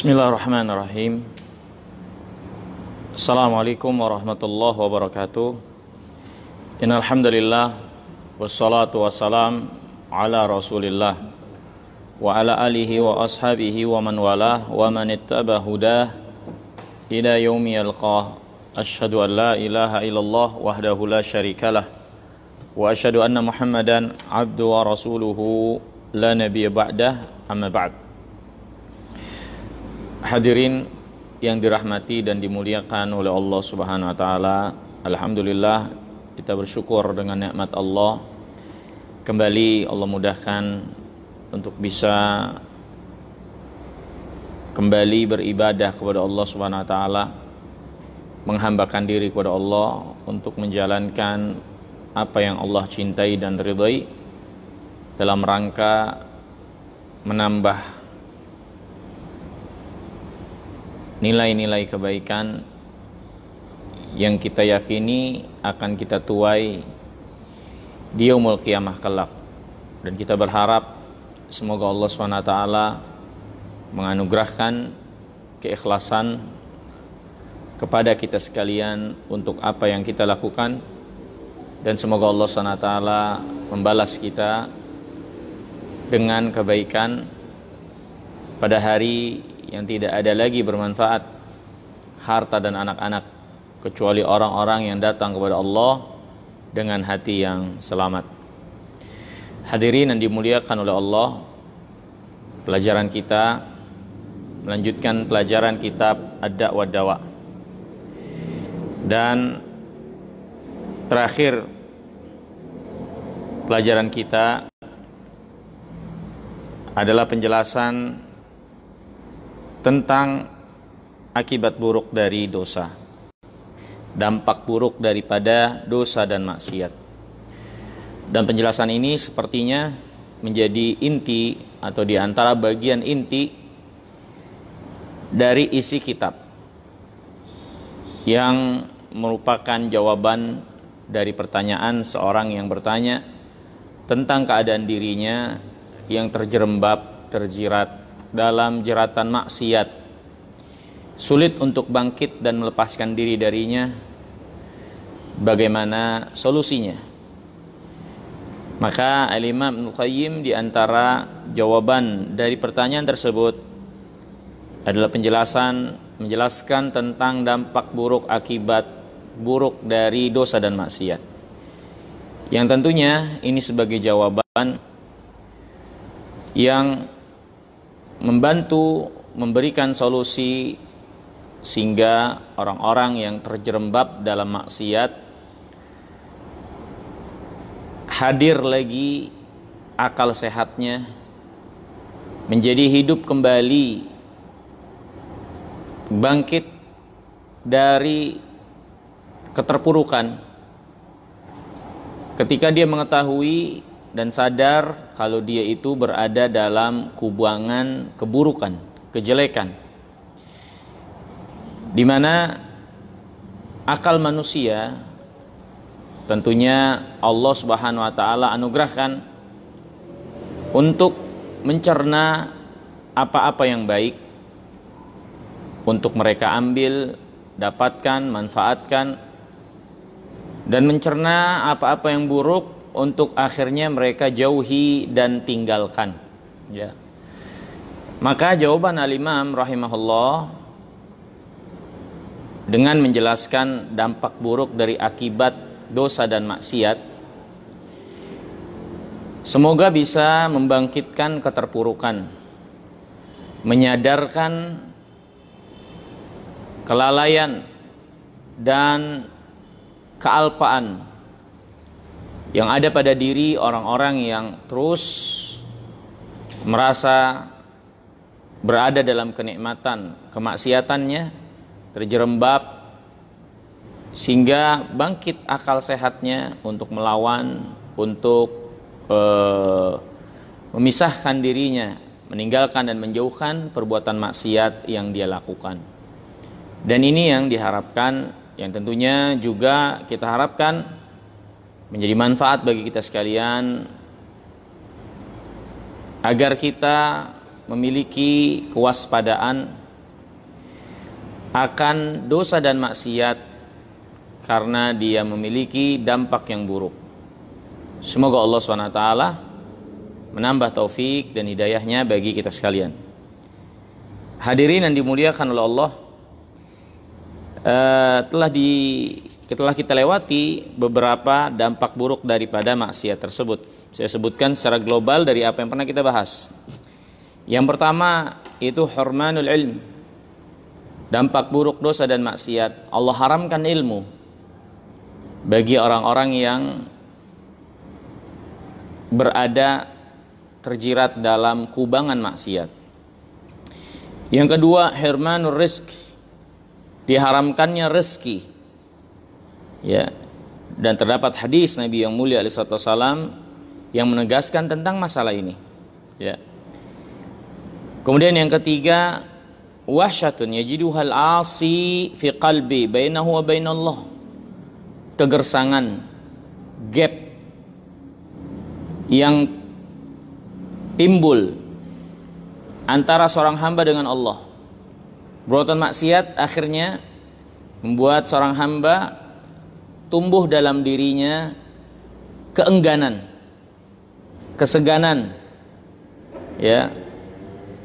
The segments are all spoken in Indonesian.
Bismillahirrahmanirrahim. Assalamualaikum warahmatullahi wabarakatuh. Innal hamdalillah wassalatu wassalam ala Rasulillah wa ala alihi wa ashabihi wa man walah wa man ittaba hudah ila yaumi yalqah. Asyhadu an la ilaha illallah wahdahu la syarikalah wa asyhadu anna Muhammadan abdu wa rasuluhu la nabiyya ba'dah, amma ba'd. Hadirin yang dirahmati dan dimuliakan oleh Allah Subhanahu wa taala, alhamdulillah kita bersyukur dengan nikmat Allah. Kembali Allah mudahkan untuk bisa kembali beribadah kepada Allah Subhanahu wa taala, menghambakan diri kepada Allah untuk menjalankan apa yang Allah cintai dan ridhai dalam rangka menambah nilai-nilai kebaikan yang kita yakini akan kita tuai di yaumul qiyamah kelak. Dan kita berharap semoga Allah SWT menganugerahkan keikhlasan kepada kita sekalian untuk apa yang kita lakukan, dan semoga Allah SWT membalas kita dengan kebaikan pada hari yang tidak ada lagi bermanfaat harta dan anak-anak kecuali orang-orang yang datang kepada Allah dengan hati yang selamat. Hadirin yang dimuliakan oleh Allah, pelajaran kita melanjutkan pelajaran kitab Ad-Da' wa Dawa, dan terakhir pelajaran kita adalah penjelasan tentang akibat buruk dari dosa, dampak buruk daripada dosa dan maksiat. Dan penjelasan ini sepertinya menjadi inti atau di antara bagian inti dari isi kitab, yang merupakan jawaban dari pertanyaan seorang yang bertanya tentang keadaan dirinya yang terjerembab, terjerat dalam jeratan maksiat, sulit untuk bangkit dan melepaskan diri darinya. Bagaimana solusinya? Maka Al-Imam Ibnu Qayyim di antara jawaban dari pertanyaan tersebut adalah menjelaskan tentang dampak buruk akibat buruk dari dosa dan maksiat, yang tentunya ini sebagai jawaban yang membantu memberikan solusi sehingga orang-orang yang terjerembab dalam maksiat hadir lagi akal sehatnya, menjadi hidup kembali, bangkit dari keterpurukan ketika dia mengetahui dan sadar kalau dia itu berada dalam kubangan keburukan, kejelekan, di mana akal manusia tentunya Allah Subhanahu wa taala anugerahkan untuk mencerna apa-apa yang baik untuk mereka ambil, dapatkan, manfaatkan, dan mencerna apa-apa yang buruk untuk akhirnya mereka jauhi dan tinggalkan, ya. Maka jawaban Al-Imam rahimahullah dengan menjelaskan dampak buruk dari akibat dosa dan maksiat, semoga bisa membangkitkan keterpurukan, menyadarkan kelalaian dan kealpaan yang ada pada diri orang-orang yang terus merasa berada dalam kenikmatan kemaksiatannya, terjerembab, sehingga bangkit akal sehatnya untuk melawan, untuk memisahkan dirinya, meninggalkan dan menjauhkan perbuatan maksiat yang dia lakukan. Dan ini yang diharapkan, yang tentunya juga kita harapkan menjadi manfaat bagi kita sekalian, agar kita memiliki kewaspadaan akan dosa dan maksiat karena dia memiliki dampak yang buruk. Semoga Allah SWT menambah taufik dan hidayahnya bagi kita sekalian. Hadirin yang dimuliakan oleh Allah, telah kita lewati beberapa dampak buruk daripada maksiat tersebut. Saya sebutkan secara global dari apa yang pernah kita bahas. Yang pertama itu hurmanul ilm. Dampak buruk dosa dan maksiat, Allah haramkan ilmu bagi orang-orang yang berada terjerat dalam kubangan maksiat. Yang kedua, hirmanur rizq, diharamkannya rezeki. Ya. Dan terdapat hadis Nabi yang mulia alaihi wasallam yang menegaskan tentang masalah ini. Ya. Kemudian yang ketiga, wahsyatun yajiduhal asi fi qalbi bainahu wa bainallah. Kegersangan, gap yang timbul antara seorang hamba dengan Allah. Perbuatan maksiat akhirnya membuat seorang hamba tumbuh dalam dirinya keengganan, keseganan, ya,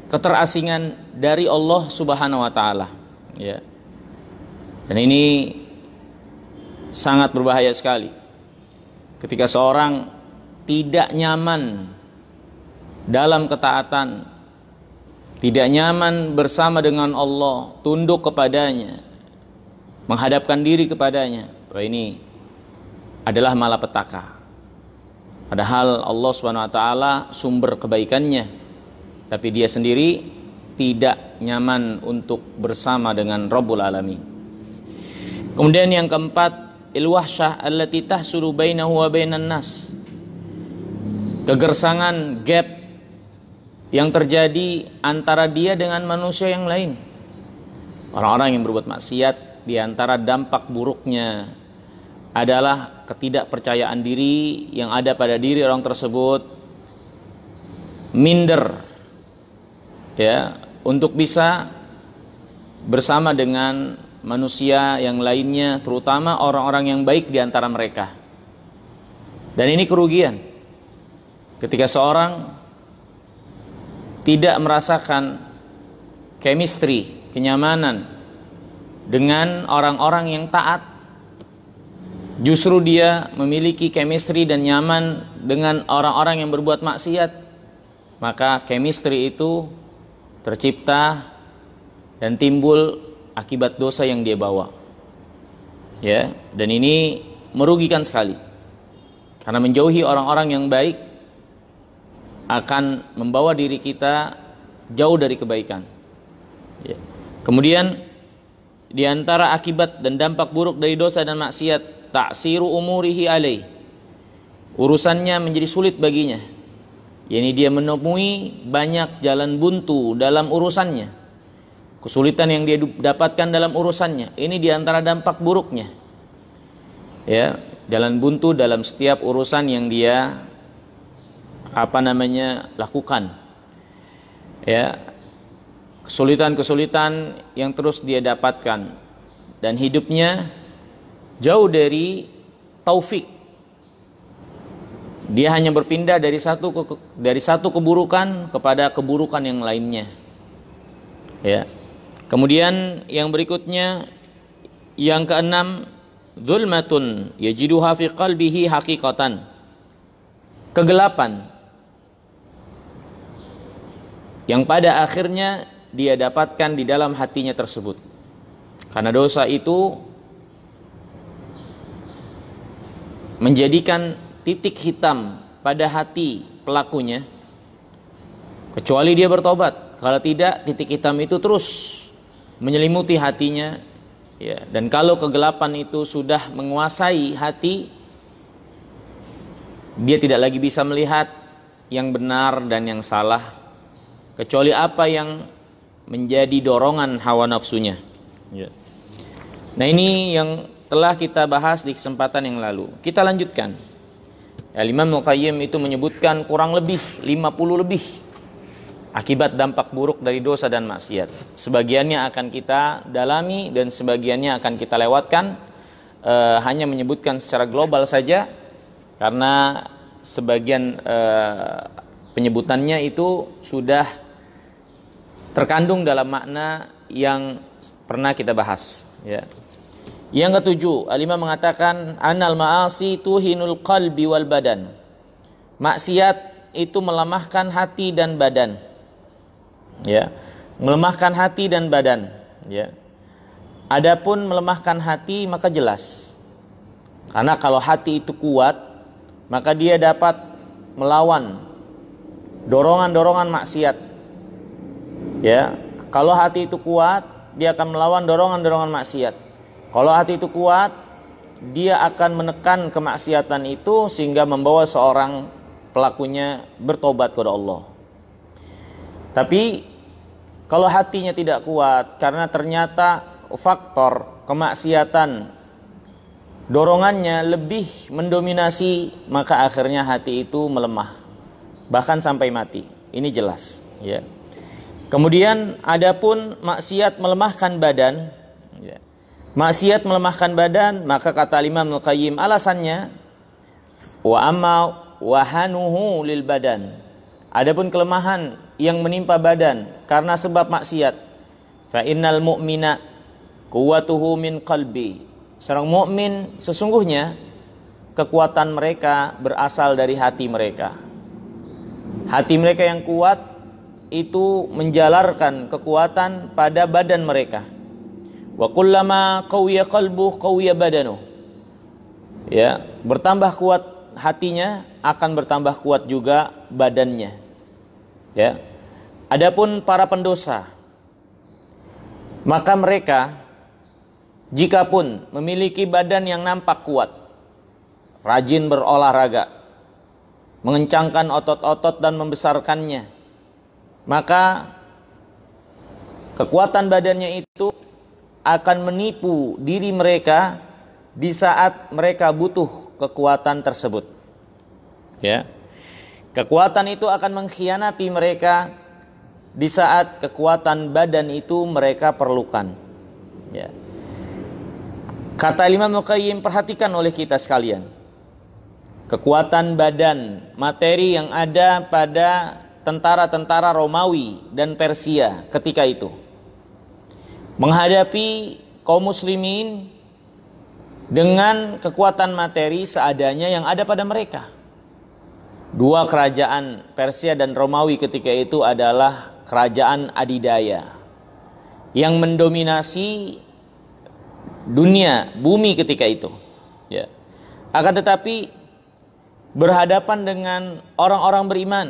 keterasingan dari Allah Subhanahu wa taala, ya. Dan ini sangat berbahaya sekali ketika seorang tidak nyaman dalam ketaatan, tidak nyaman bersama dengan Allah, tunduk kepadanya, menghadapkan diri kepadanya. Wah, ini adalah malapetaka. Padahal Allah Subhanahu wa taala sumber kebaikannya, tapi dia sendiri tidak nyaman untuk bersama dengan Rabbul Alamin. Kemudian yang keempat, il-wahsyah allati tahsulu bainahu wa bainan nas. Kegersangan, gap yang terjadi antara dia dengan manusia yang lain. Orang-orang yang berbuat maksiat, di antara dampak buruknya adalah ketidakpercayaan diri yang ada pada diri orang tersebut, minder, ya, untuk bisa bersama dengan manusia yang lainnya, terutama orang-orang yang baik di antara mereka. Dan ini kerugian ketika seorang tidak merasakan chemistry, kenyamanan dengan orang-orang yang taat, justru dia memiliki chemistry dan nyaman dengan orang-orang yang berbuat maksiat, maka chemistry itu tercipta dan timbul akibat dosa yang dia bawa, ya. Dan ini merugikan sekali, karena menjauhi orang-orang yang baik akan membawa diri kita jauh dari kebaikan, ya. Kemudian di antara akibat dan dampak buruk dari dosa dan maksiat, ta'siru umurihi alaih, urusannya menjadi sulit baginya, yakni dia menemui banyak jalan buntu dalam urusannya, kesulitan yang dia dapatkan dalam urusannya. Ini di antara dampak buruknya, ya, jalan buntu dalam setiap urusan yang dia lakukan, ya, kesulitan-kesulitan yang terus dia dapatkan, dan hidupnya jauh dari taufik. Dia hanya berpindah dari satu keburukan kepada keburukan yang lainnya, ya. Kemudian yang berikutnya, yang keenam, zulmatun yajiduha fi qalbihi haqiqatan, kegelapan yang pada akhirnya dia dapatkan di dalam hatinya tersebut. Karena dosa itu menjadikan titik hitam pada hati pelakunya, kecuali dia bertobat. Kalau tidak, titik hitam itu terus menyelimuti hatinya, ya. Dan kalau kegelapan itu sudah menguasai hati, dia tidak lagi bisa melihat yang benar dan yang salah, kecuali apa yang menjadi dorongan hawa nafsunya, ya. Nah, ini yang telah kita bahas di kesempatan yang lalu. Kita lanjutkan. Imam Al-Qayyim itu menyebutkan kurang lebih 50 lebih akibat dampak buruk dari dosa dan maksiat. Sebagiannya akan kita dalami dan sebagiannya akan kita lewatkan, hanya menyebutkan secara global saja karena sebagian penyebutannya itu sudah terkandung dalam makna yang pernah kita bahas, ya. Yang ketujuh, Al-Imam mengatakan anal ma'asi tuhinul qalbi wal badan. Maksiat itu melemahkan hati dan badan. Ya, melemahkan hati dan badan, ya. Adapun melemahkan hati maka jelas. Karena kalau hati itu kuat, maka dia dapat melawan dorongan-dorongan maksiat. Ya, kalau hati itu kuat, dia akan melawan dorongan-dorongan maksiat. Kalau hati itu kuat, dia akan menekan kemaksiatan itu sehingga membawa seorang pelakunya bertobat kepada Allah. Tapi kalau hatinya tidak kuat karena ternyata faktor kemaksiatan dorongannya lebih mendominasi, maka akhirnya hati itu melemah, bahkan sampai mati. Ini jelas, ya. Kemudian adapun maksiat melemahkan badan, ya. Maksiat melemahkan badan, maka kata Imam Al-Qayyim alasannya wa amma wahanuhu lil badan. Adapun kelemahan yang menimpa badan karena sebab maksiat, fa innal mu'mina quwwatuhu min qalbi. Seorang mukmin sesungguhnya kekuatan mereka berasal dari hati mereka. Hati mereka yang kuat itu menjalarkan kekuatan pada badan mereka. Wa kullama qawiya qalbuhu qawiya badanuh. Ya, bertambah kuat hatinya akan bertambah kuat juga badannya. Ya. Adapun para pendosa, maka mereka jikapun memiliki badan yang nampak kuat, rajin berolahraga, mengencangkan otot-otot dan membesarkannya, maka kekuatan badannya itu akan menipu diri mereka di saat mereka butuh kekuatan tersebut. Ya. Kekuatan itu akan mengkhianati mereka di saat kekuatan badan itu mereka perlukan. Ya. Kata Imam Al-Qayyim, perhatikan oleh kita sekalian. Kekuatan badan, materi yang ada pada tentara-tentara Romawi dan Persia ketika itu menghadapi kaum muslimin dengan kekuatan materi seadanya yang ada pada mereka. Dua kerajaan Persia dan Romawi ketika itu adalah kerajaan adidaya yang mendominasi dunia, bumi ketika itu. Ya. Akan tetapi berhadapan dengan orang-orang beriman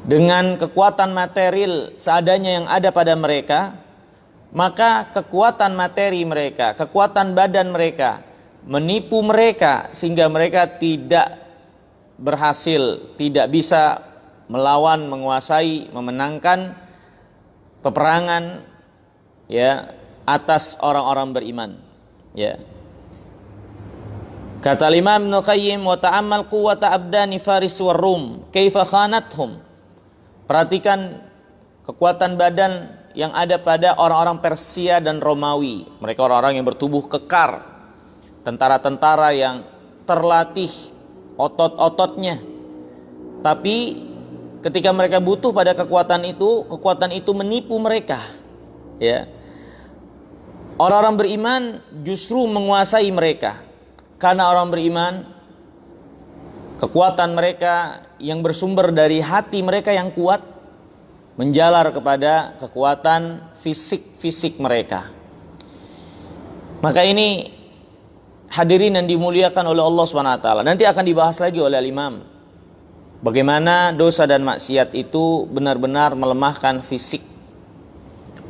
dengan kekuatan material seadanya yang ada pada mereka, maka kekuatan materi mereka, kekuatan badan mereka menipu mereka sehingga mereka tidak berhasil, tidak bisa melawan, menguasai, memenangkan peperangan, ya, atas orang-orang beriman, ya. Kata Imam Ibnu Qayyim, wa ta'ammal quwwata abdani Faris war Rum kaifa khanathum. Perhatikan kekuatan badan yang ada pada orang-orang Persia dan Romawi. Mereka orang-orang yang bertubuh kekar, tentara-tentara yang terlatih otot-ototnya. Tapi ketika mereka butuh pada kekuatan itu menipu mereka. Ya. Orang-orang beriman justru menguasai mereka. Karena orang beriman, kekuatan mereka yang bersumber dari hati mereka yang kuat menjalar kepada kekuatan fisik mereka. Maka ini hadirin yang dimuliakan oleh Allah SWT. Nanti akan dibahas lagi oleh Imam bagaimana dosa dan maksiat itu benar-benar melemahkan fisik,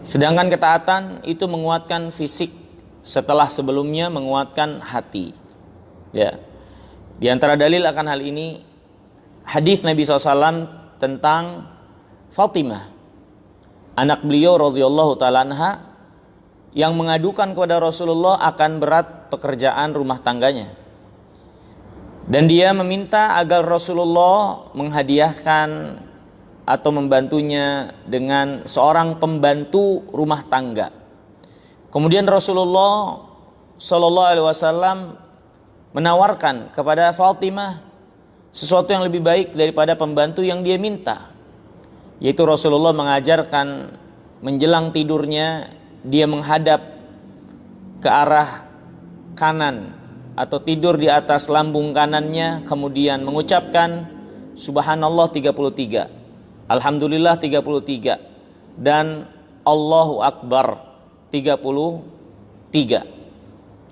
sedangkan ketaatan itu menguatkan fisik setelah sebelumnya menguatkan hati. Ya. Di antara dalil akan hal ini hadis Nabi SAW tentang Fatimah, anak beliau radhiyallahu ta'ala anha, yang mengadukan kepada Rasulullah akan berat pekerjaan rumah tangganya. Dan dia meminta agar Rasulullah menghadiahkan atau membantunya dengan seorang pembantu rumah tangga. Kemudian Rasulullah Shallallahu Alaihi Wasallam menawarkan kepada Fatimah sesuatu yang lebih baik daripada pembantu yang dia minta, yaitu Rasulullah mengajarkan menjelang tidurnya dia menghadap ke arah kanan atau tidur di atas lambung kanannya, kemudian mengucapkan Subhanallah 33, Alhamdulillah 33, dan Allahu Akbar 33.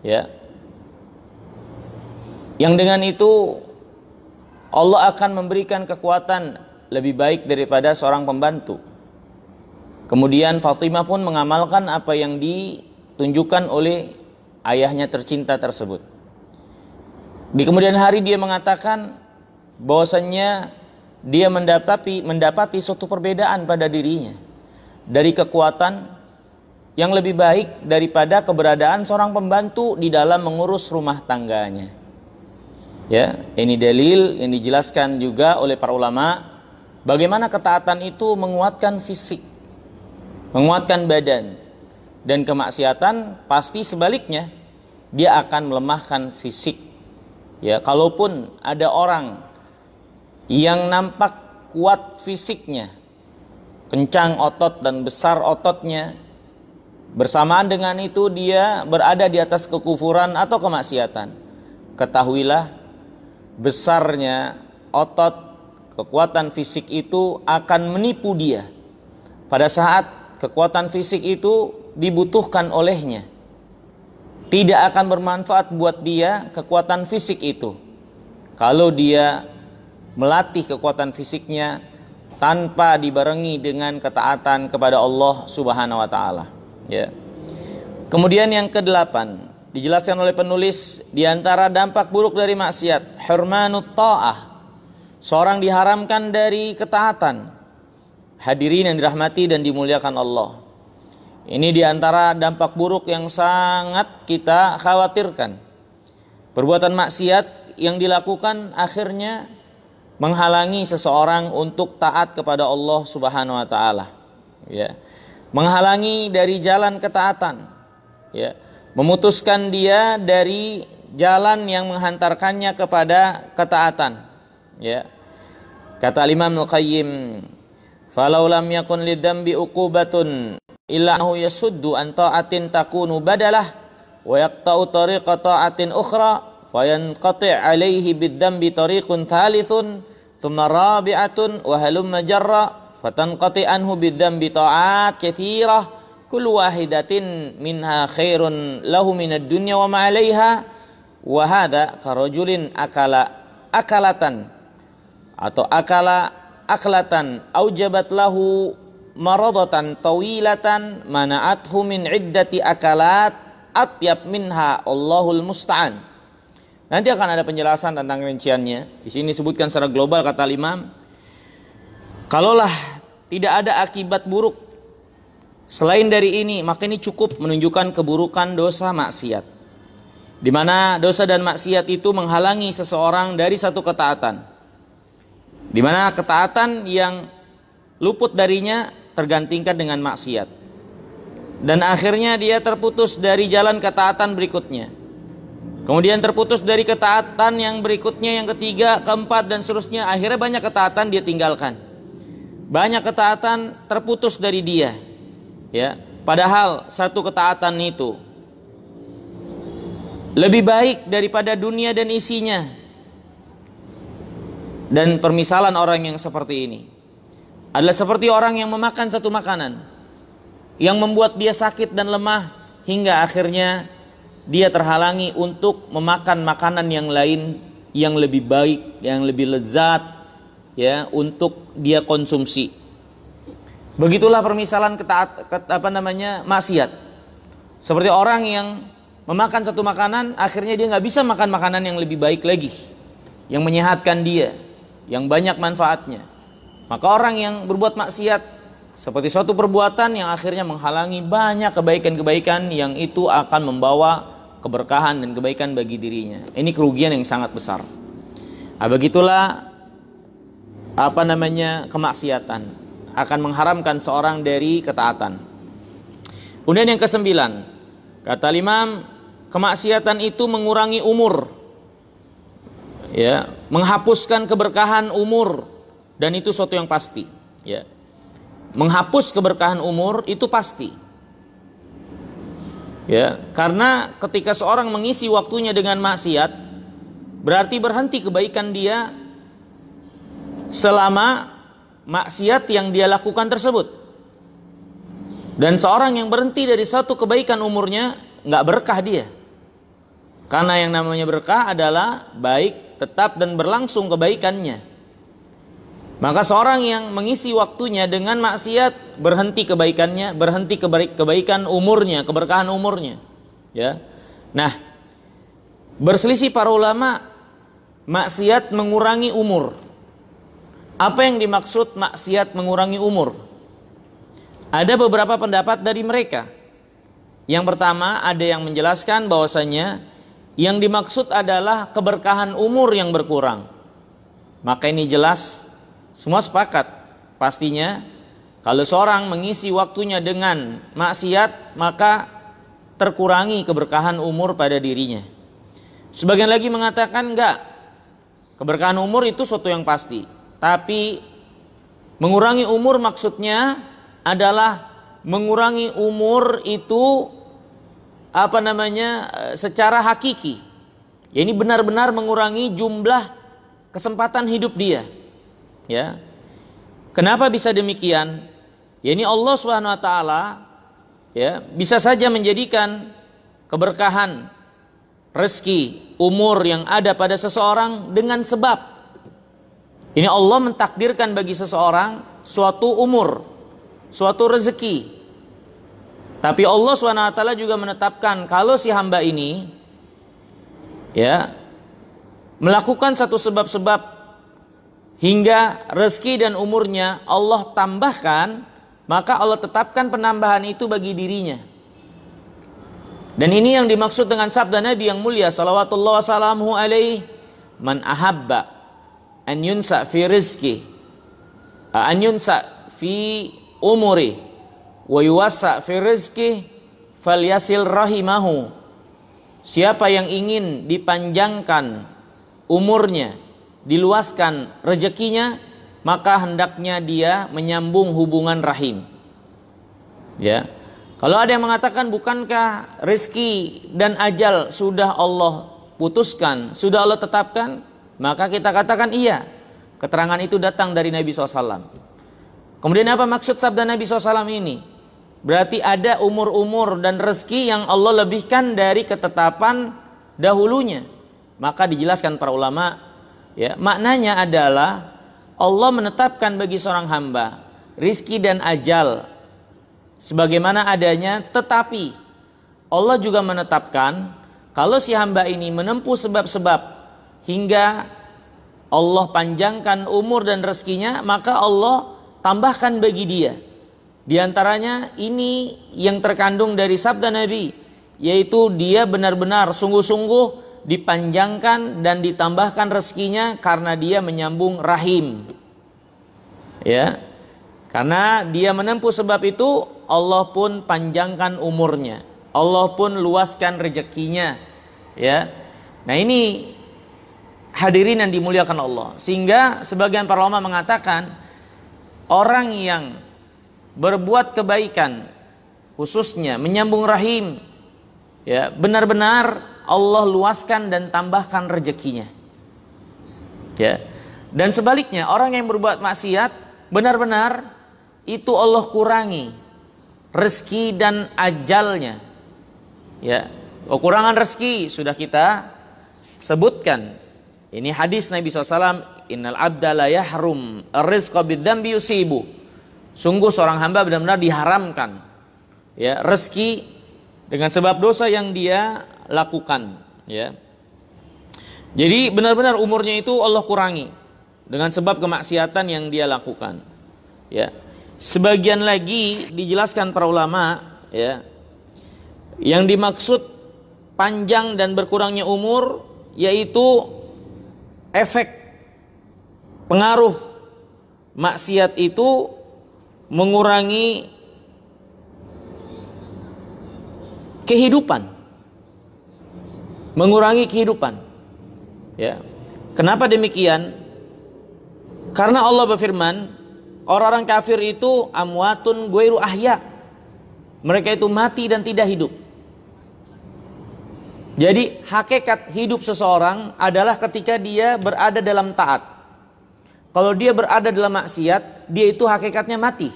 Ya. Yang dengan itu Allah akan memberikan kekuatan lebih baik daripada seorang pembantu. Kemudian Fatimah pun mengamalkan apa yang ditunjukkan oleh ayahnya tercinta tersebut. Di kemudian hari dia mengatakan bahwasannya dia mendapati suatu perbedaan pada dirinya dari kekuatan yang lebih baik daripada keberadaan seorang pembantu di dalam mengurus rumah tangganya. Ya, ini dalil yang dijelaskan juga oleh para ulama bagaimana ketaatan itu menguatkan fisik, menguatkan badan, dan kemaksiatan pasti sebaliknya dia akan melemahkan fisik. Ya, kalaupun ada orang yang nampak kuat fisiknya, kencang otot dan besar ototnya, bersamaan dengan itu dia berada di atas kekufuran atau kemaksiatan, ketahuilah besarnya otot, kekuatan fisik itu akan menipu dia pada saat kekuatan fisik itu dibutuhkan olehnya. Tidak akan bermanfaat buat dia kekuatan fisik itu kalau dia melatih kekuatan fisiknya tanpa dibarengi dengan ketaatan kepada Allah Subhanahu wa taala. Ya. Kemudian yang ke-8 dijelaskan oleh penulis, di antara dampak buruk dari maksiat, hurmanut ta'ah. Seorang diharamkan dari ketaatan. Hadirin yang dirahmati dan dimuliakan Allah. Ini di antara dampak buruk yang sangat kita khawatirkan. Perbuatan maksiat yang dilakukan akhirnya menghalangi seseorang untuk taat kepada Allah Subhanahu wa taala. Ya. Menghalangi dari jalan ketaatan. Ya. Memutuskan dia dari jalan yang menghantarkannya kepada ketaatan. Ya. Kata Imam Al-Qayyim, "Falau lam yakun lidzambi uqubatun illa annahu yasuddu an ta'atin takunu badalah wa yaqta'u tariqa ta'atin ukhra fayanqati' alaihi bidzambi tariqun thalithun thumma rabi'atun wa halumma jarra fatanqati anhu bidzambi ta'at katsirah kullu wahidatin minha khairun lahu minad dunya wa ma 'alaiha wa hadha karajulin akalatan atau aklatan aujabat lahu maradatan tawilatan mana'athu min iddati akalat atyab minha Allahul musta'an." Nanti akan ada penjelasan tentang rinciannya. Di sini disebutkan secara global kata Imam, kalaulah tidak ada akibat buruk selain dari ini, maka ini cukup menunjukkan keburukan dosa maksiat. Di mana dosa dan maksiat itu menghalangi seseorang dari satu ketaatan. Di mana ketaatan yang luput darinya tergantikan dengan maksiat. Dan akhirnya dia terputus dari jalan ketaatan berikutnya. Kemudian terputus dari ketaatan yang berikutnya, yang ketiga, keempat, dan seterusnya. Akhirnya banyak ketaatan dia tinggalkan. Banyak ketaatan terputus dari dia. Ya, padahal satu ketaatan itu lebih baik daripada dunia dan isinya. Dan permisalan orang yang seperti ini adalah seperti orang yang memakan satu makanan yang membuat dia sakit dan lemah hingga akhirnya dia terhalangi untuk memakan makanan yang lain yang lebih baik, yang lebih lezat, ya, untuk dia konsumsi. Begitulah permisalan maksiat. Seperti orang yang memakan satu makanan, akhirnya dia nggak bisa makan makanan yang lebih baik lagi, yang menyehatkan dia, yang banyak manfaatnya. Maka orang yang berbuat maksiat seperti suatu perbuatan yang akhirnya menghalangi banyak kebaikan-kebaikan yang itu akan membawa keberkahan dan kebaikan bagi dirinya. Ini kerugian yang sangat besar. Begitulah kemaksiatan, akan mengharamkan seorang dari ketaatan. Kemudian yang kesembilan, kata Imam, kemaksiatan itu mengurangi umur, ya, menghapuskan keberkahan umur, dan itu suatu yang pasti, ya. Menghapus keberkahan umur itu pasti, ya, karena ketika seorang mengisi waktunya dengan maksiat, berarti berhenti kebaikan dia selama maksiat yang dia lakukan tersebut. Dan seorang yang berhenti dari satu kebaikan umurnya, nggak berkah dia. Karena yang namanya berkah adalah baik, tetap, dan berlangsung kebaikannya. Maka seorang yang mengisi waktunya dengan maksiat, berhenti kebaikannya, berhenti kebaikan umurnya, keberkahan umurnya, ya. Nah, berselisih para ulama, maksiat mengurangi umur. Apa yang dimaksud maksiat mengurangi umur? Ada beberapa pendapat dari mereka. Yang pertama, ada yang menjelaskan bahwasanya yang dimaksud adalah keberkahan umur yang berkurang. Maka ini jelas, semua sepakat pastinya kalau seorang mengisi waktunya dengan maksiat, maka terkurangi keberkahan umur pada dirinya. Sebagian lagi mengatakan enggak, keberkahan umur itu suatu yang pasti, tapi mengurangi umur maksudnya adalah mengurangi umur itu secara hakiki. Ya, ini benar-benar mengurangi jumlah kesempatan hidup dia. Ya. Kenapa bisa demikian? Ya, ini Allah Subhanahu wa taala, ya, bisa saja menjadikan keberkahan rezeki, umur yang ada pada seseorang dengan sebab ini Allah mentakdirkan bagi seseorang suatu umur, suatu rezeki. Tapi Allah Subhanahu wa taala juga menetapkan kalau si hamba ini, ya, melakukan satu sebab-sebab hingga rezeki dan umurnya Allah tambahkan, maka Allah tetapkan penambahan itu bagi dirinya. Dan ini yang dimaksud dengan sabda Nabi yang mulia salawatullah wassalamuhu alaihi, man ahabba an yunsa fi rizki an yunsa fi umuri wa yuwassa fi rizki falyasil rahimahu. Siapa yang ingin dipanjangkan umurnya, diluaskan rezekinya, maka hendaknya dia menyambung hubungan rahim. Ya. Kalau ada yang mengatakan bukankah rezeki dan ajal sudah Allah putuskan, sudah Allah tetapkan, maka kita katakan iya. Keterangan itu datang dari Nabi SAW. Kemudian apa maksud sabda Nabi SAW ini? Berarti ada umur-umur dan rezeki yang Allah lebihkan dari ketetapan dahulunya. Maka dijelaskan para ulama, ya, maknanya adalah Allah menetapkan bagi seorang hamba rizki dan ajal sebagaimana adanya, tetapi Allah juga menetapkan kalau si hamba ini menempuh sebab-sebab hingga Allah panjangkan umur dan rezekinya, maka Allah tambahkan bagi dia. Di antaranya ini yang terkandung dari sabda Nabi, yaitu dia benar-benar sungguh-sungguh dipanjangkan dan ditambahkan rezekinya karena dia menyambung rahim. Ya. Karena dia menempuh sebab itu, Allah pun panjangkan umurnya. Allah pun luaskan rezekinya. Ya. Nah, ini hadirin yang dimuliakan Allah. Sehingga sebagian para ulama mengatakan orang yang berbuat kebaikan, khususnya menyambung rahim, ya, benar-benar Allah luaskan dan tambahkan rezekinya. Ya. Dan sebaliknya, orang yang berbuat maksiat benar-benar itu Allah kurangi rezeki dan ajalnya. Ya. Kekurangan rezeki sudah kita sebutkan. Ini hadis Nabi SAW, innal abda la yahrum ar-rizqa bidzambi yusibu. Sungguh seorang hamba benar-benar diharamkan, ya, rezeki dengan sebab dosa yang dia lakukan, ya. Jadi benar-benar umurnya itu Allah kurangi dengan sebab kemaksiatan yang dia lakukan, ya. Sebagian lagi dijelaskan para ulama, ya, yang dimaksud panjang dan berkurangnya umur yaitu efek pengaruh maksiat itu mengurangi kehidupan. Mengurangi kehidupan. Ya. Kenapa demikian? Karena Allah berfirman, orang-orang kafir itu amwatun ghairu ahya. Mereka itu mati dan tidak hidup. Jadi hakikat hidup seseorang adalah ketika dia berada dalam taat. Kalau dia berada dalam maksiat, dia itu hakikatnya mati.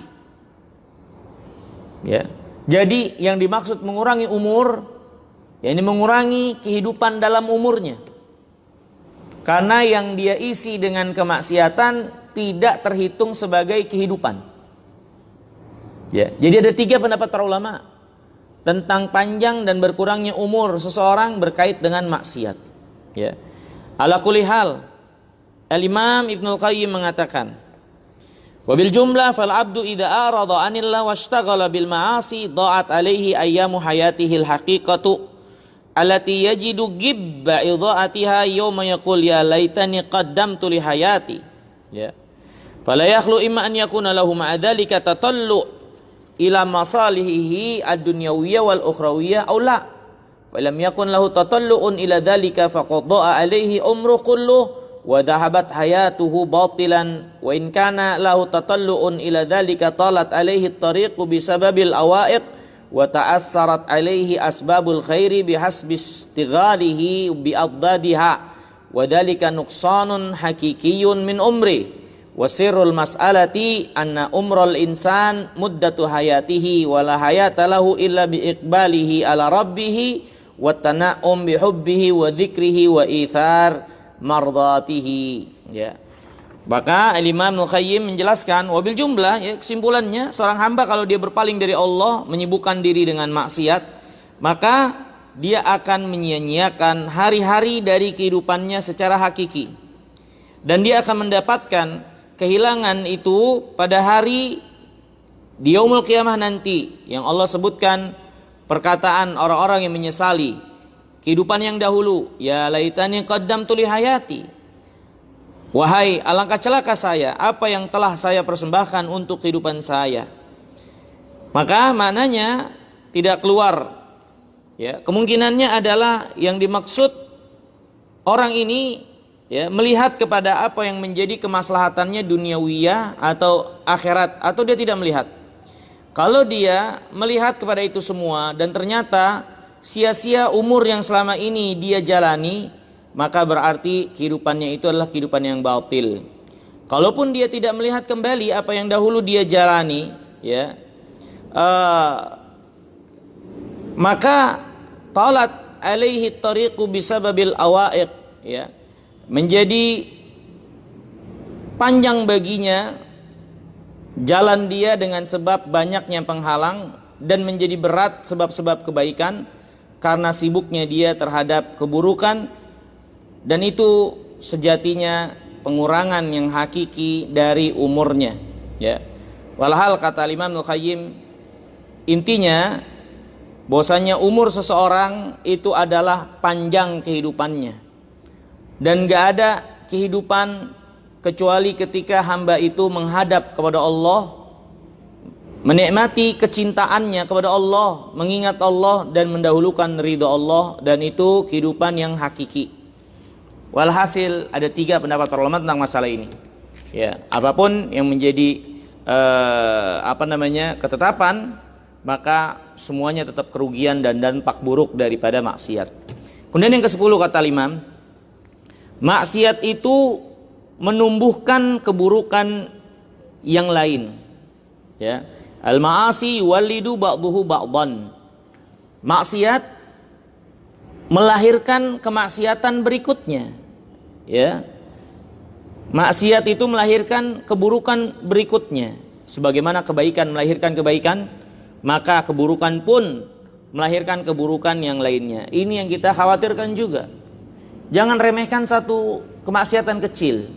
Ya. Jadi yang dimaksud mengurangi umur, yakni mengurangi kehidupan dalam umurnya. Karena yang dia isi dengan kemaksiatan tidak terhitung sebagai kehidupan. Ya. Jadi ada 3 pendapat para ulama tentang panjang dan berkurangnya umur seseorang berkait dengan maksiat. Ya. Ala kulli hal, Al-Imam Ibnul Qayyim mengatakan, wabil jumlah fal abdu idza arada anillah washtaghala bil ma'asi dha'at alaihi ayyamu hayatihil haqiqatu allati yajidu gibba idha'atiha yawma yaqul ya laitani qaddamtu li hayati. Ya. Fala yakhlu imma an yakuna lahu ma'a dzalika tatallu ila masalihihi ad-dunyawiyah wal ukhrawiyah aw la. Fa lam yakun lahu tatallu'un ila dzalika faqad dha'a alaihi umru kullu wa dhahabat hayatuhu batilan wa in kana lahu tatallu'un ila dzalika talat alaihi at-tariqu bisababil awaiq wa ta'assarat alaihi asbabul khairi bihasbi istighalihi bi adadiha wa dzalika nuqsanun haqiqiyyun min umri wa sirrul mas'alati anna umral insan muddatu hayatihi wa la hayata lahu illa bi iqbalihi ala rabbih wa tana'um bi hubbihi wa dzikrihi wa ithar mardatihi. Ya. Maka Imam Ibnu Qayyim menjelaskan wabil jumlah, ya, kesimpulannya seorang hamba kalau dia berpaling dari Allah, menyibukkan diri dengan maksiat, maka dia akan menyia-nyiakan hari-hari dari kehidupannya secara hakiki. Dan dia akan mendapatkan kehilangan itu pada hari di yaumul qiyamah nanti, yang Allah sebutkan perkataan orang-orang yang menyesali kehidupan yang dahulu, ya laitani qaddamtu li hayati. Wahai alangkah celaka saya, apa yang telah saya persembahkan untuk kehidupan saya. Maka maknanya tidak keluar. Ya, kemungkinannya adalah yang dimaksud orang ini, ya, melihat kepada apa yang menjadi kemaslahatannya duniawiyah atau akhirat, atau dia tidak melihat. Kalau dia melihat kepada itu semua dan ternyata sia-sia umur yang selama ini dia jalani, maka berarti kehidupannya itu adalah kehidupan yang batil. Kalaupun dia tidak melihat kembali apa yang dahulu dia jalani, ya, maka talat alaihi tariqu bisababil awaiq, ya, menjadi panjang baginya jalan dia dengan sebab banyaknya penghalang, dan menjadi berat sebab-sebab kebaikan karena sibuknya dia terhadap keburukan. Dan itu sejatinya pengurangan yang hakiki dari umurnya. Ya. Walhal kata Imam Ibnu Qayyim, intinya bahwasanya umur seseorang itu adalah panjang kehidupannya. Dan gak ada kehidupan kecuali ketika hamba itu menghadap kepada Allah, menikmati kecintaannya kepada Allah, mengingat Allah dan mendahulukan ridha Allah, dan itu kehidupan yang hakiki. Walhasil ada 3 pendapat para ulama tentang masalah ini. Ya, apapun yang menjadi ketetapan, maka semuanya tetap kerugian dan dampak buruk daripada maksiat. Kemudian yang ke-10 kata Imam, maksiat itu menumbuhkan keburukan yang lain. Ya, al-ma'asi yuwallidu ba'duhu ba'dan. Maksiat melahirkan kemaksiatan berikutnya. Ya. Maksiat itu melahirkan keburukan berikutnya. Sebagaimana kebaikan melahirkan kebaikan, maka keburukan pun melahirkan keburukan yang lainnya. Ini yang kita khawatirkan juga. Jangan remehkan satu kemaksiatan kecil,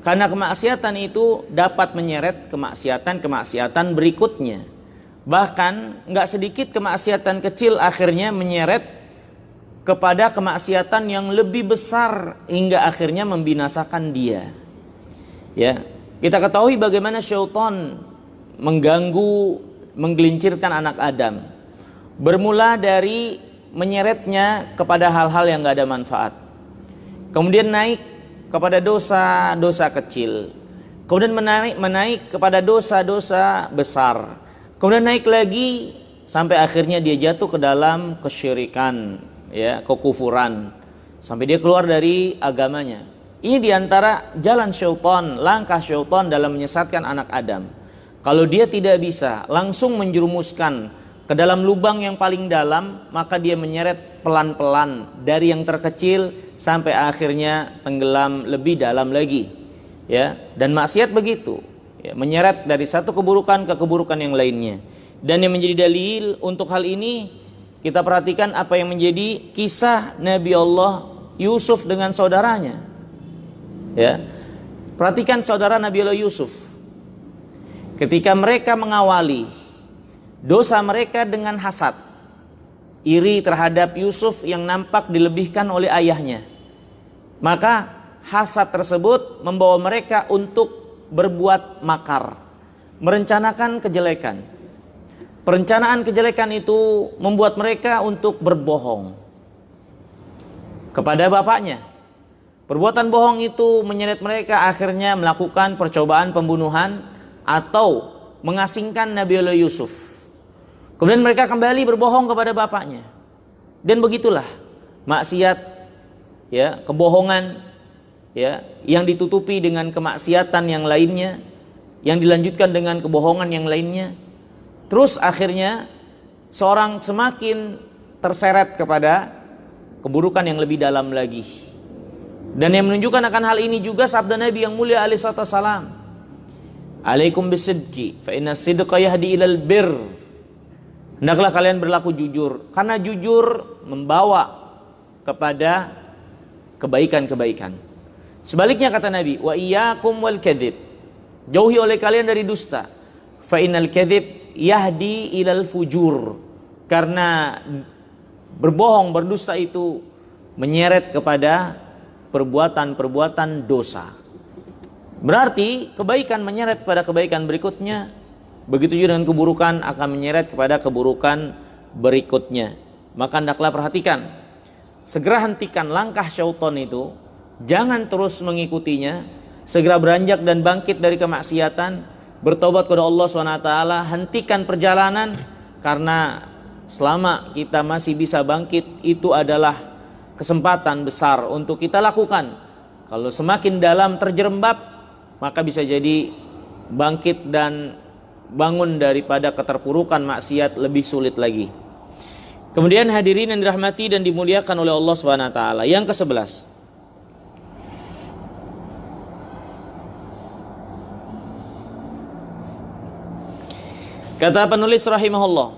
karena kemaksiatan itu dapat menyeret kemaksiatan berikutnya. Bahkan nggak sedikit kemaksiatan kecil akhirnya menyeret kepada kemaksiatan yang lebih besar hingga akhirnya membinasakan dia. Ya, Kita ketahui bagaimana syaitan mengganggu, menggelincirkan anak Adam. Bermula dari menyeretnya kepada hal-hal yang gak ada manfaat. Kemudian naik kepada dosa-dosa kecil. Kemudian menaik kepada dosa-dosa besar. Kemudian naik lagi sampai akhirnya dia jatuh ke dalam kesyirikan, ya, kekufuran. Sampai dia keluar dari agamanya. Ini diantara jalan syaitan, langkah syaitan dalam menyesatkan anak Adam. Kalau dia tidak bisa langsung menjerumuskan ke dalam lubang yang paling dalam, maka dia menyeret pelan-pelan dari yang terkecil sampai akhirnya tenggelam lebih dalam lagi. Ya, dan maksiat begitu, ya, menyeret dari satu keburukan ke keburukan yang lainnya. Dan yang menjadi dalil untuk hal ini, kita perhatikan apa yang menjadi kisah Nabi Allah Yusuf dengan saudaranya. Ya, perhatikan saudara Nabi Allah Yusuf. Ketika mereka mengawali dosa mereka dengan hasad, iri terhadap Yusuf yang nampak dilebihkan oleh ayahnya, maka hasad tersebut membawa mereka untuk berbuat makar, merencanakan kejelekan. Perencanaan kejelekan itu membuat mereka untuk berbohong kepada bapaknya. Perbuatan bohong itu menyeret mereka akhirnya melakukan percobaan pembunuhan atau mengasingkan Nabi Allah Yusuf. Kemudian mereka kembali berbohong kepada bapaknya. Dan begitulah maksiat, ya, kebohongan, ya, yang ditutupi dengan kemaksiatan yang lainnya, yang dilanjutkan dengan kebohongan yang lainnya. Terus akhirnya seorang semakin terseret kepada keburukan yang lebih dalam lagi. Dan yang menunjukkan akan hal ini juga sabda Nabi yang mulia alaihi salam, "Alaikum bisidqi fa inna sidqa yahdi ilal bir." Hendaklah kalian berlaku jujur, karena jujur membawa kepada kebaikan-kebaikan. Sebaliknya kata Nabi, "Wa iyyakum wal kadzib." Jauhi oleh kalian dari dusta. Fa innal kadzib yahdi ilal fujur. Karena berbohong, berdusta itu menyeret kepada perbuatan-perbuatan dosa. Berarti kebaikan menyeret pada kebaikan berikutnya, begitu juga dengan keburukan akan menyeret kepada keburukan berikutnya. Maka hendaklah perhatikan, segera hentikan langkah syaitan itu, jangan terus mengikutinya, segera beranjak dan bangkit dari kemaksiatan, bertobat kepada Allah SWT, hentikan perjalanan, karena selama kita masih bisa bangkit itu adalah kesempatan besar untuk kita lakukan. Kalau semakin dalam terjerembab, maka bisa jadi bangkit dan bangun daripada keterpurukan maksiat lebih sulit lagi. Kemudian hadirin yang dirahmati dan dimuliakan oleh Allah Subhanahu wa taala, yang ke-11. Kata penulis rahimahullah,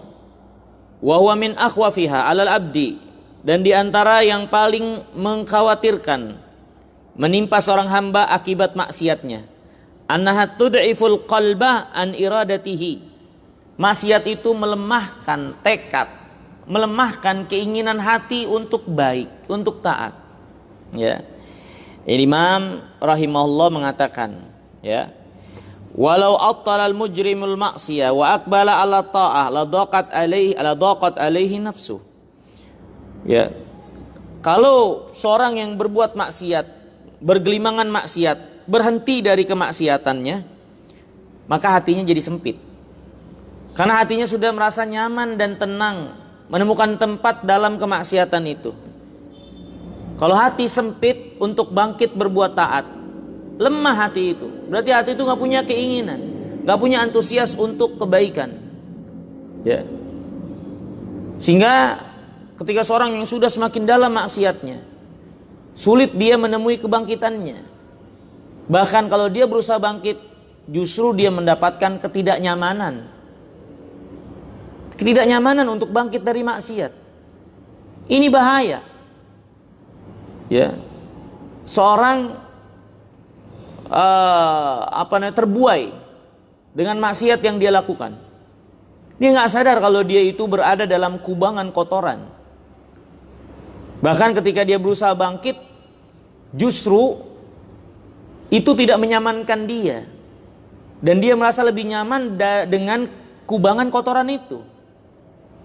wa huwa min akhwafiha 'alal abdi, dan diantara yang paling mengkhawatirkan menimpa seorang hamba akibat maksiatnya, annaha tud'iful qalba an iradatihi. Maksiat itu melemahkan tekad, melemahkan keinginan hati untuk baik, untuk taat. Ya. Imam rahimahullah mengatakan, ya, walau attalal mujrimul maksiyah wa aqbala ala ta'ah la daqat alaihi nafsu. Ya, kalau seorang yang berbuat maksiat, bergelimangan maksiat, berhenti dari kemaksiatannya, maka hatinya jadi sempit. Karena hatinya sudah merasa nyaman dan tenang, menemukan tempat dalam kemaksiatan itu. Kalau hati sempit untuk bangkit berbuat taat, lemah hati itu. Berarti hati itu gak punya keinginan, gak punya antusias untuk kebaikan. Ya. Sehingga ketika seorang yang sudah semakin dalam maksiatnya, sulit dia menemui kebangkitannya. Bahkan kalau dia berusaha bangkit, justru dia mendapatkan ketidaknyamanan. Ketidaknyamanan untuk bangkit dari maksiat. Ini bahaya. Ya. Seorang terbuai dengan maksiat yang dia lakukan. Dia nggak sadar kalau dia itu berada dalam kubangan kotoran. Bahkan ketika dia berusaha bangkit, justru itu tidak menyamankan dia. dan dia merasa lebih nyaman dengan kubangan kotoran itu.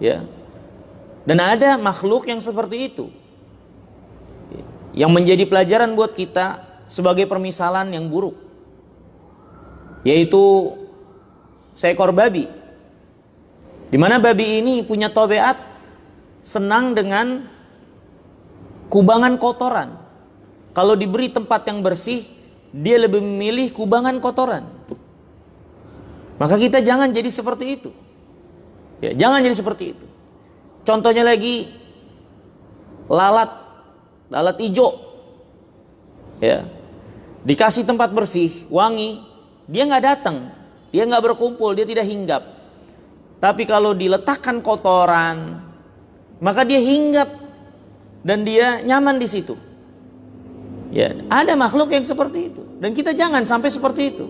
Ya. Dan ada makhluk yang seperti itu, yang menjadi pelajaran buat kita sebagai permisalan yang buruk, yaitu seekor babi, di mana babi ini punya tabiat senang dengan kubangan kotoran. Kalau diberi tempat yang bersih, dia lebih memilih kubangan kotoran. Maka kita jangan jadi seperti itu. Ya, jangan jadi seperti itu. Contohnya lagi lalat hijau. Ya. Dikasih tempat bersih, wangi, dia nggak datang, dia nggak berkumpul, dia tidak hinggap. Tapi kalau diletakkan kotoran, maka dia hinggap dan dia nyaman di situ. Ya, ada makhluk yang seperti itu, dan kita jangan sampai seperti itu.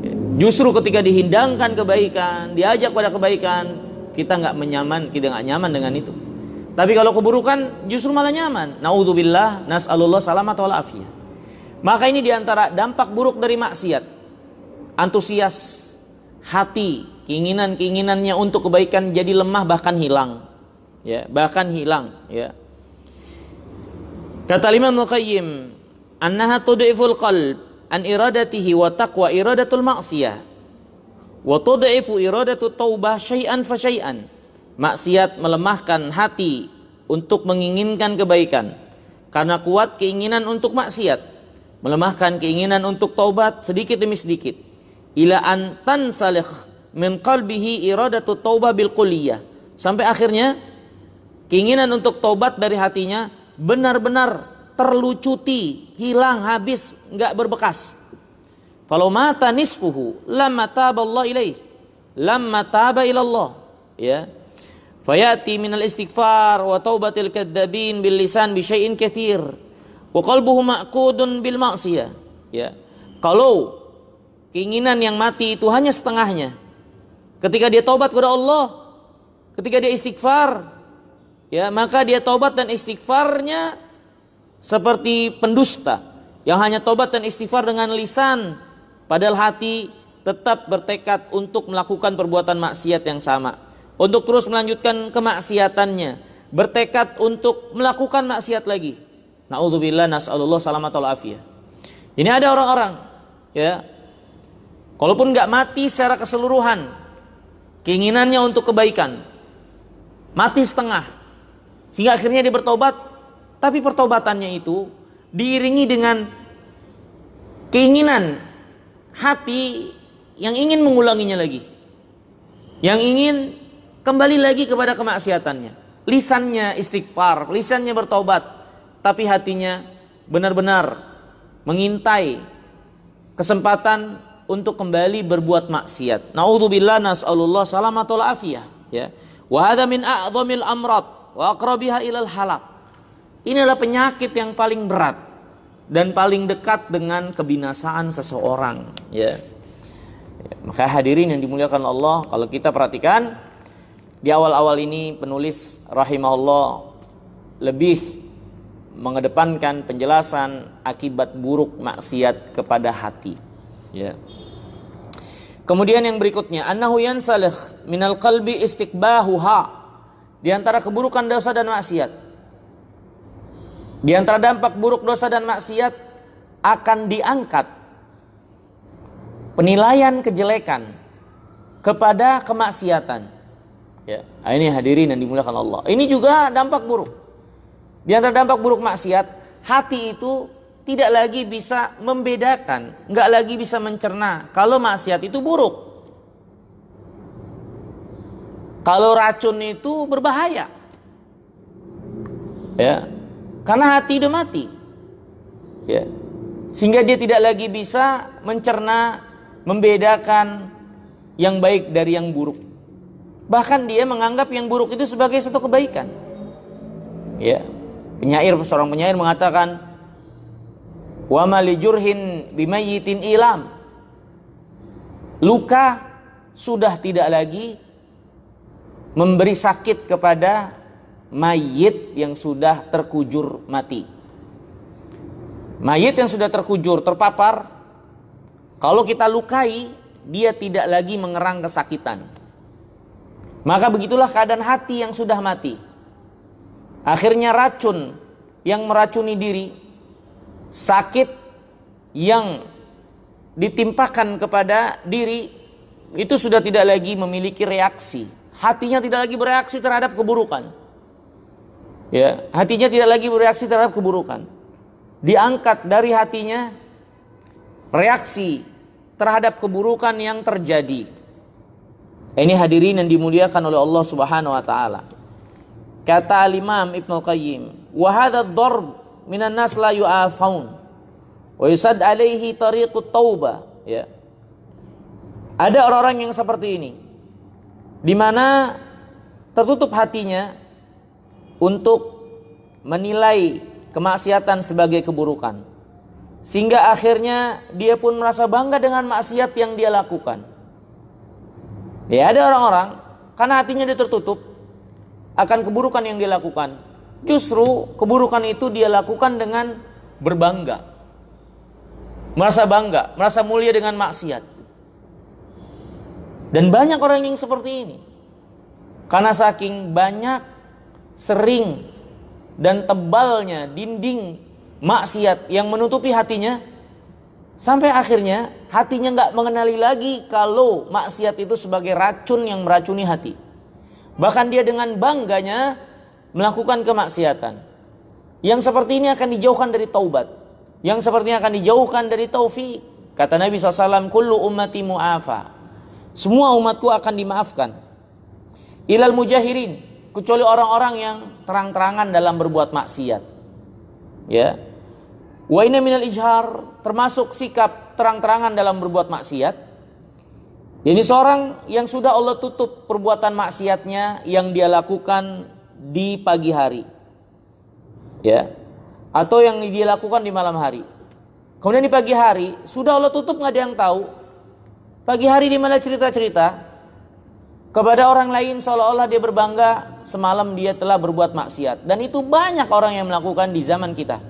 Ya, justru ketika dihindangkan kebaikan, diajak pada kebaikan, kita nggak nyaman dengan itu. Tapi kalau keburukan justru malah nyaman. Naudzubillah, nas'alullah salamat wal afiyah. Maka ini diantara dampak buruk dari maksiat. Antusias hati, keinginannya untuk kebaikan jadi lemah, bahkan hilang. Ya, bahkan hilang. Ya. Kata Imam Al-Qayyim, annaha tud'iful qalb an iradatihi wa taqwa iradatul maksiyah. Wa tud'ifu iradatu taubah syai'an fa syai'an. Maksiat melemahkan hati untuk menginginkan kebaikan karena kuat keinginan untuk maksiat, melemahkan keinginan untuk taubat sedikit demi sedikit. Ila an tansalikh min qalbihi iradatu taubah bil kulliyah, sampai akhirnya keinginan untuk taubat dari hatinya benar-benar terlucuti, hilang, habis, enggak berbekas. Falau mata nisfuhu lamma taballahu ilaih, lamma taba ilallah. Ya. Fayati minal istighfar wa taubatil kadzabin bil lisan bi syai'in katsir wa qalbuhu ma'qudun bil ma'siyah. Ya. Kalau keinginan yang mati itu hanya setengahnya, ketika dia taubat kepada Allah, ketika dia istighfar, ya, maka dia taubat dan istighfarnya seperti pendusta yang hanya taubat dan istighfar dengan lisan, padahal hati tetap bertekad untuk melakukan perbuatan maksiat yang sama, untuk terus melanjutkan kemaksiatannya, bertekad untuk melakukan maksiat lagi. Naudzubillah, nas'alullah salamat wal afiyah. Ini ada orang-orang, ya, kalaupun nggak mati secara keseluruhan, keinginannya untuk kebaikan mati setengah, sehingga akhirnya dia bertobat, tapi pertobatannya itu diiringi dengan keinginan hati yang ingin mengulanginya lagi, yang ingin kembali lagi kepada kemaksiatannya. Lisannya istighfar, lisannya bertobat, tapi hatinya benar-benar mengintai kesempatan untuk kembali berbuat maksiat. Naudzubillah, nas'alullah salamatul afiyah. Ya. Wa hadza min a'dhamil amrad wa aqrabiha ilal halak. Ini adalah penyakit yang paling berat dan paling dekat dengan kebinasaan seseorang. Ya. Maka hadirin yang dimuliakan Allah, kalau kita perhatikan di awal-awal ini penulis rahimahullah lebih mengedepankan penjelasan akibat buruk maksiat kepada hati. Ya. Kemudian yang berikutnya, annahu yansalikh minal qalbi istiqbahuha. Di antara keburukan dosa dan maksiat, di antara dampak buruk dosa dan maksiat, akan diangkat penilaian kejelekan kepada kemaksiatan. Ya, ini hadirin yang dimuliakan Allah. Ini juga dampak buruk. Di antara dampak buruk maksiat, hati itu tidak lagi bisa membedakan, nggak lagi bisa mencerna kalau maksiat itu buruk, kalau racun itu berbahaya. Ya, karena hati udah mati. Ya, sehingga dia tidak lagi bisa mencerna, membedakan yang baik dari yang buruk. Bahkan dia menganggap yang buruk itu sebagai satu kebaikan. Ya, seorang penyair mengatakan, wa ma li jurhin bimayyitin ilam. Luka sudah tidak lagi memberi sakit kepada mayit yang sudah terkujur mati. Mayit yang sudah terkujur, terpapar, Kalau kita lukai, dia tidak lagi mengerang kesakitan. Maka begitulah keadaan hati yang sudah mati. Akhirnya racun yang meracuni diri, sakit yang ditimpakan kepada diri, itu sudah tidak lagi memiliki reaksi. Hatinya tidak lagi bereaksi terhadap keburukan. Ya, hatinya tidak lagi bereaksi terhadap keburukan. Diangkat dari hatinya reaksi terhadap keburukan yang terjadi. Ini hadirin yang dimuliakan oleh Allah Subhanahu wa taala. Kata Al-Imam Ibnu Qayyim, "Wa hadha ad-darb minan nas la yu'afaun wa yusad alaihi tariqut taubah." Ya. Ada orang-orang yang seperti ini, di mana tertutup hatinya untuk menilai kemaksiatan sebagai keburukan, sehingga akhirnya dia pun merasa bangga dengan maksiat yang dia lakukan. Ya, ada orang-orang karena hatinya dia tertutup akan keburukan yang dia lakukan, justru keburukan itu dia lakukan dengan berbangga, merasa bangga, merasa mulia dengan maksiat. Dan banyak orang yang seperti ini, karena saking banyak, sering dan tebalnya dinding maksiat yang menutupi hatinya, sampai akhirnya hatinya nggak mengenali lagi kalau maksiat itu sebagai racun yang meracuni hati. Bahkan dia dengan bangganya melakukan kemaksiatan. Yang seperti ini akan dijauhkan dari taubat, yang seperti ini akan dijauhkan dari taufik. Kata Nabi SAW, kullu ummati mu'afa, semua umatku akan dimaafkan, ilal mujahirin, kecuali orang-orang yang terang-terangan dalam berbuat maksiat. Ya. Wa inna minal ijhar, termasuk sikap terang-terangan dalam berbuat maksiat. Jadi seorang yang sudah Allah tutup perbuatan maksiatnya yang dia lakukan di pagi hari, ya, atau yang dia lakukan di malam hari. Kemudian di pagi hari sudah Allah tutup, nggak ada yang tahu. Pagi hari dia malah cerita-cerita kepada orang lain seolah-olah dia berbangga semalam dia telah berbuat maksiat. Dan itu banyak orang yang melakukan di zaman kita.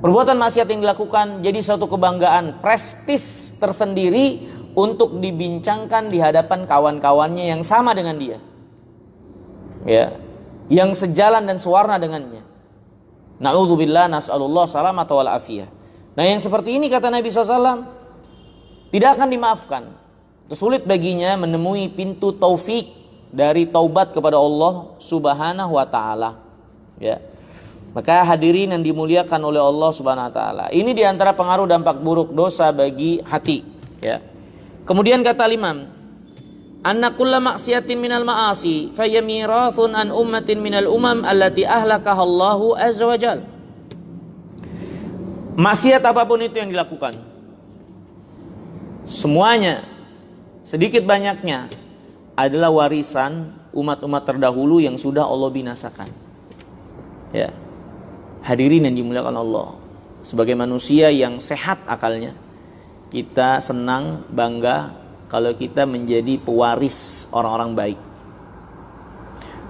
Perbuatan maksiat yang dilakukan jadi suatu kebanggaan, prestis tersendiri untuk dibincangkan di hadapan kawan-kawannya yang sama dengan dia, ya, yang sejalan dan sewarna dengannya. Na'udzubillah, nas'alullah salamata wal afiyah. Nah, yang seperti ini kata Nabi SAW tidak akan dimaafkan. Itu sulit baginya menemui pintu taufik dari taubat kepada Allah Subhanahu wa taala. Ya. Maka hadirin yang dimuliakan oleh Allah Subhanahu wa taala, ini diantara pengaruh dampak buruk dosa bagi hati, ya. Kemudian kata Imam, anna kulla maksiatin minal ma'asi faya mirathun an ummatin minal umam allati ahlakaha Allahu azza wajal. Maksiat apapun itu yang dilakukan, semuanya sedikit banyaknya adalah warisan umat-umat terdahulu yang sudah Allah binasakan. Ya. Hadirin yang dimuliakan Allah, sebagai manusia yang sehat akalnya, kita senang, bangga kalau kita menjadi pewaris orang-orang baik,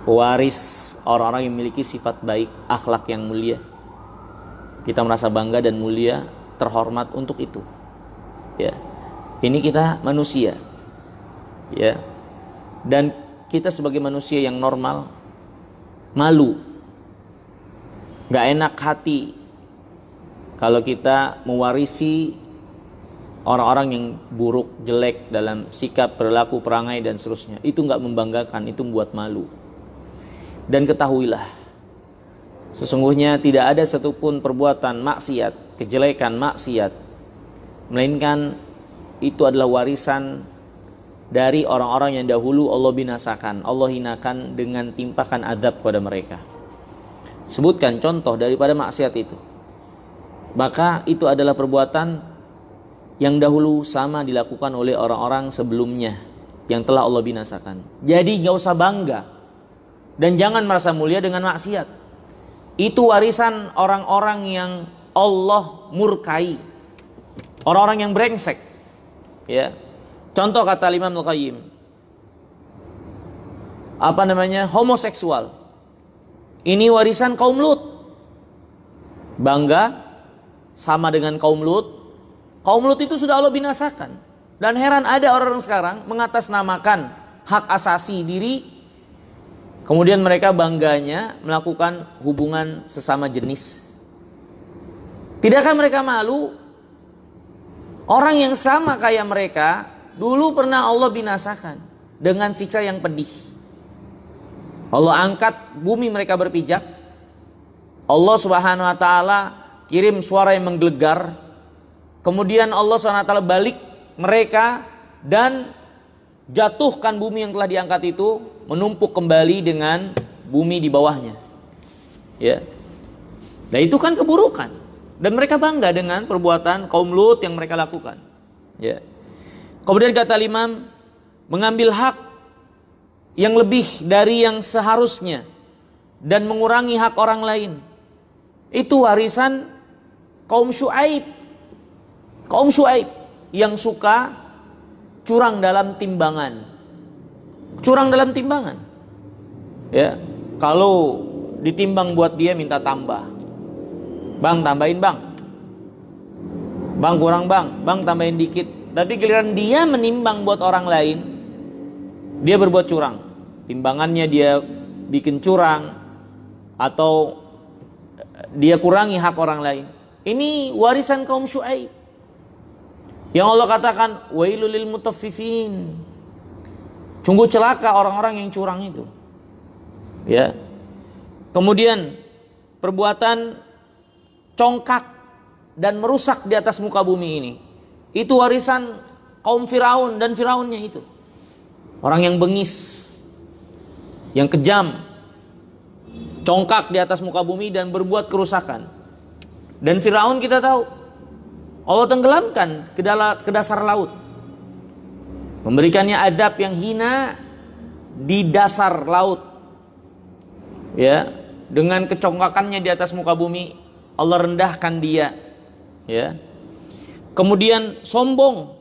pewaris orang-orang yang memiliki sifat baik, akhlak yang mulia. Kita merasa bangga dan mulia, terhormat untuk itu. Ya, ini kita manusia, ya, dan kita sebagai manusia yang normal malu, gak enak hati kalau kita mewarisi orang-orang yang buruk, jelek dalam sikap, perilaku, perangai dan seterusnya. Itu gak membanggakan, itu membuat malu. Dan ketahuilah, sesungguhnya tidak ada satupun perbuatan maksiat, kejelekan maksiat, melainkan itu adalah warisan dari orang-orang yang dahulu Allah binasakan, Allah hinakan dengan timpakan azab kepada mereka. Sebutkan contoh daripada maksiat itu, maka itu adalah perbuatan yang dahulu sama dilakukan oleh orang-orang sebelumnya yang telah Allah binasakan. Jadi gak usah bangga dan jangan merasa mulia dengan maksiat. Itu warisan orang-orang yang Allah murkai, orang-orang yang brengsek, ya. Contoh kata Imam Al-Qayyim, homoseksual. Ini warisan kaum Lut. Bangga sama dengan kaum Lut, Kaum Lut itu sudah Allah binasakan. Dan heran ada orang sekarang mengatasnamakan hak asasi diri, kemudian mereka bangganya melakukan hubungan sesama jenis. Tidakkah mereka malu? Orang yang sama kayak mereka dulu pernah Allah binasakan dengan siksa yang pedih. Allah angkat bumi mereka berpijak. Allah Subhanahu wa taala kirim suara yang menggelegar. Kemudian Allah Subhanahu wa taala balik mereka dan jatuhkan bumi yang telah diangkat itu menumpuk kembali dengan bumi di bawahnya. Ya. Nah, itu kan keburukan. Dan mereka bangga dengan perbuatan kaum Lut yang mereka lakukan. Ya. Kemudian kata Imam, mengambil hak yang lebih dari yang seharusnya dan mengurangi hak orang lain, itu warisan kaum Syuaib. Kaum Syuaib yang suka curang dalam timbangan. Curang dalam timbangan. Ya, kalau ditimbang buat dia minta tambah. Bang, tambahin bang. Bang, kurang bang. Bang, tambahin dikit. Tapi giliran dia menimbang buat orang lain, dia berbuat curang. Timbangannya dia bikin curang, atau dia kurangi hak orang lain. Ini warisan kaum Syuaib. Yang Allah katakan, wailul lil mutaffifin. Sungguh celaka orang-orang yang curang itu. Ya. Kemudian perbuatan congkak dan merusak di atas muka bumi ini, itu warisan kaum Firaun dan Firaunnya itu. Orang yang bengis, yang kejam, congkak di atas muka bumi dan berbuat kerusakan. Dan Firaun kita tahu, Allah tenggelamkan ke dasar laut, memberikannya azab yang hina di dasar laut. Ya, dengan kecongkakannya di atas muka bumi, Allah rendahkan dia. Ya. Kemudian sombong,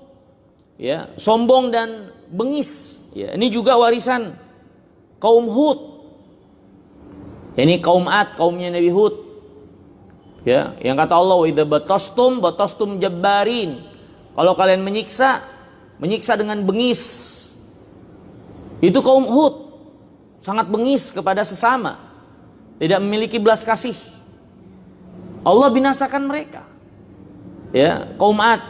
ya, sombong dan bengis. Ya, ini juga warisan kaum Hud. Ini kaum Ad, kaumnya Nabi Hud. Ya, yang kata Allah, wa idza batastum jabbarin. Kalau kalian menyiksa dengan bengis. Itu kaum Hud, sangat bengis kepada sesama, tidak memiliki belas kasih. Allah binasakan mereka. Ya, kaum Ad,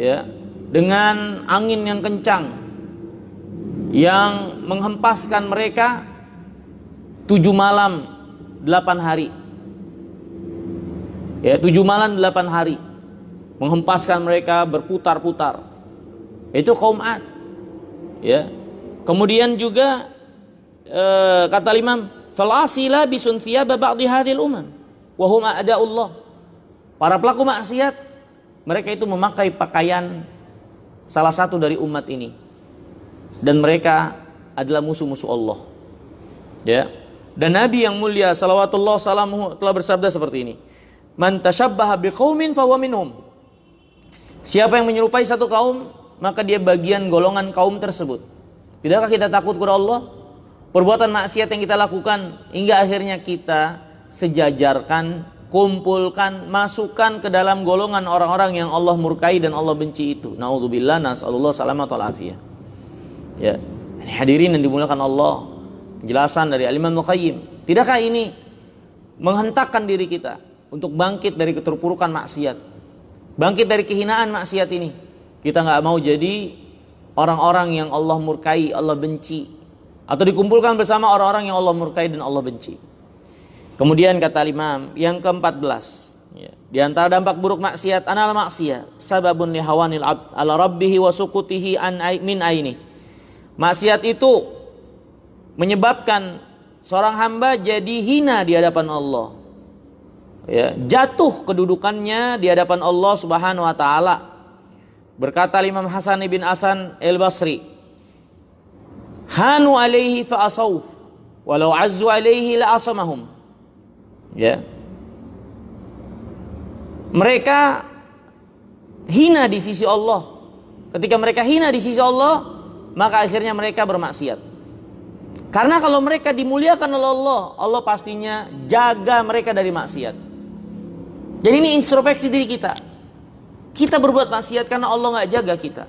ya, dengan angin yang kencang yang menghempaskan mereka 7 malam 8 hari. Ya, 7 malam 8 hari menghempaskan mereka berputar-putar. Itu kaum Ad. Ya. Kemudian juga kata Imam, falasila bisun thiyaba ba'di hadhil umam wa hum a'da'ullah. Para pelaku maksiat, mereka itu memakai pakaian salah satu dari umat ini, dan mereka adalah musuh-musuh Allah. Ya. Dan Nabi yang mulia salawatullah salamuhu telah bersabda seperti ini, man tashabbaha biqaumin fahuwa minhum. Siapa yang menyerupai satu kaum, maka dia bagian golongan kaum tersebut. Tidakkah kita takut kepada Allah? Perbuatan maksiat yang kita lakukan hingga akhirnya kita sejajarkan, kumpulkan, masukkan ke dalam golongan orang-orang yang Allah murkai dan Allah benci itu. Naudzubillah, nasallallahu salamat wal afiyah. Ya, ini hadirin yang dimuliakan Allah. Penjelasan dari Al-Imam Al-Qayyim. Tidakkah ini menghentakkan diri kita untuk bangkit dari keterpurukan maksiat, bangkit dari kehinaan maksiat ini? Kita nggak mau jadi orang-orang yang Allah murkai, Allah benci, atau dikumpulkan bersama orang-orang yang Allah murkai dan Allah benci. Kemudian kata Imam yang ke-14, ya, di antara dampak buruk maksiat, anal maksiyah sababun li hawanil abd ala rabbih wa suqutihi an min aini. Maksiat itu menyebabkan seorang hamba jadi hina di hadapan Allah. Ya, jatuh kedudukannya di hadapan Allah Subhanahu wa taala. Berkata Imam Hasan bin Hasan al-Basri, hanu alaihi fa asaw walau azzu alaihi la asamahum. Ya. Mereka hina di sisi Allah. Ketika mereka hina di sisi Allah, maka akhirnya mereka bermaksiat. Karena kalau mereka dimuliakan oleh Allah, Allah pastinya jaga mereka dari maksiat. Jadi ini introspeksi diri kita. Kita berbuat maksiat karena Allah nggak jaga kita,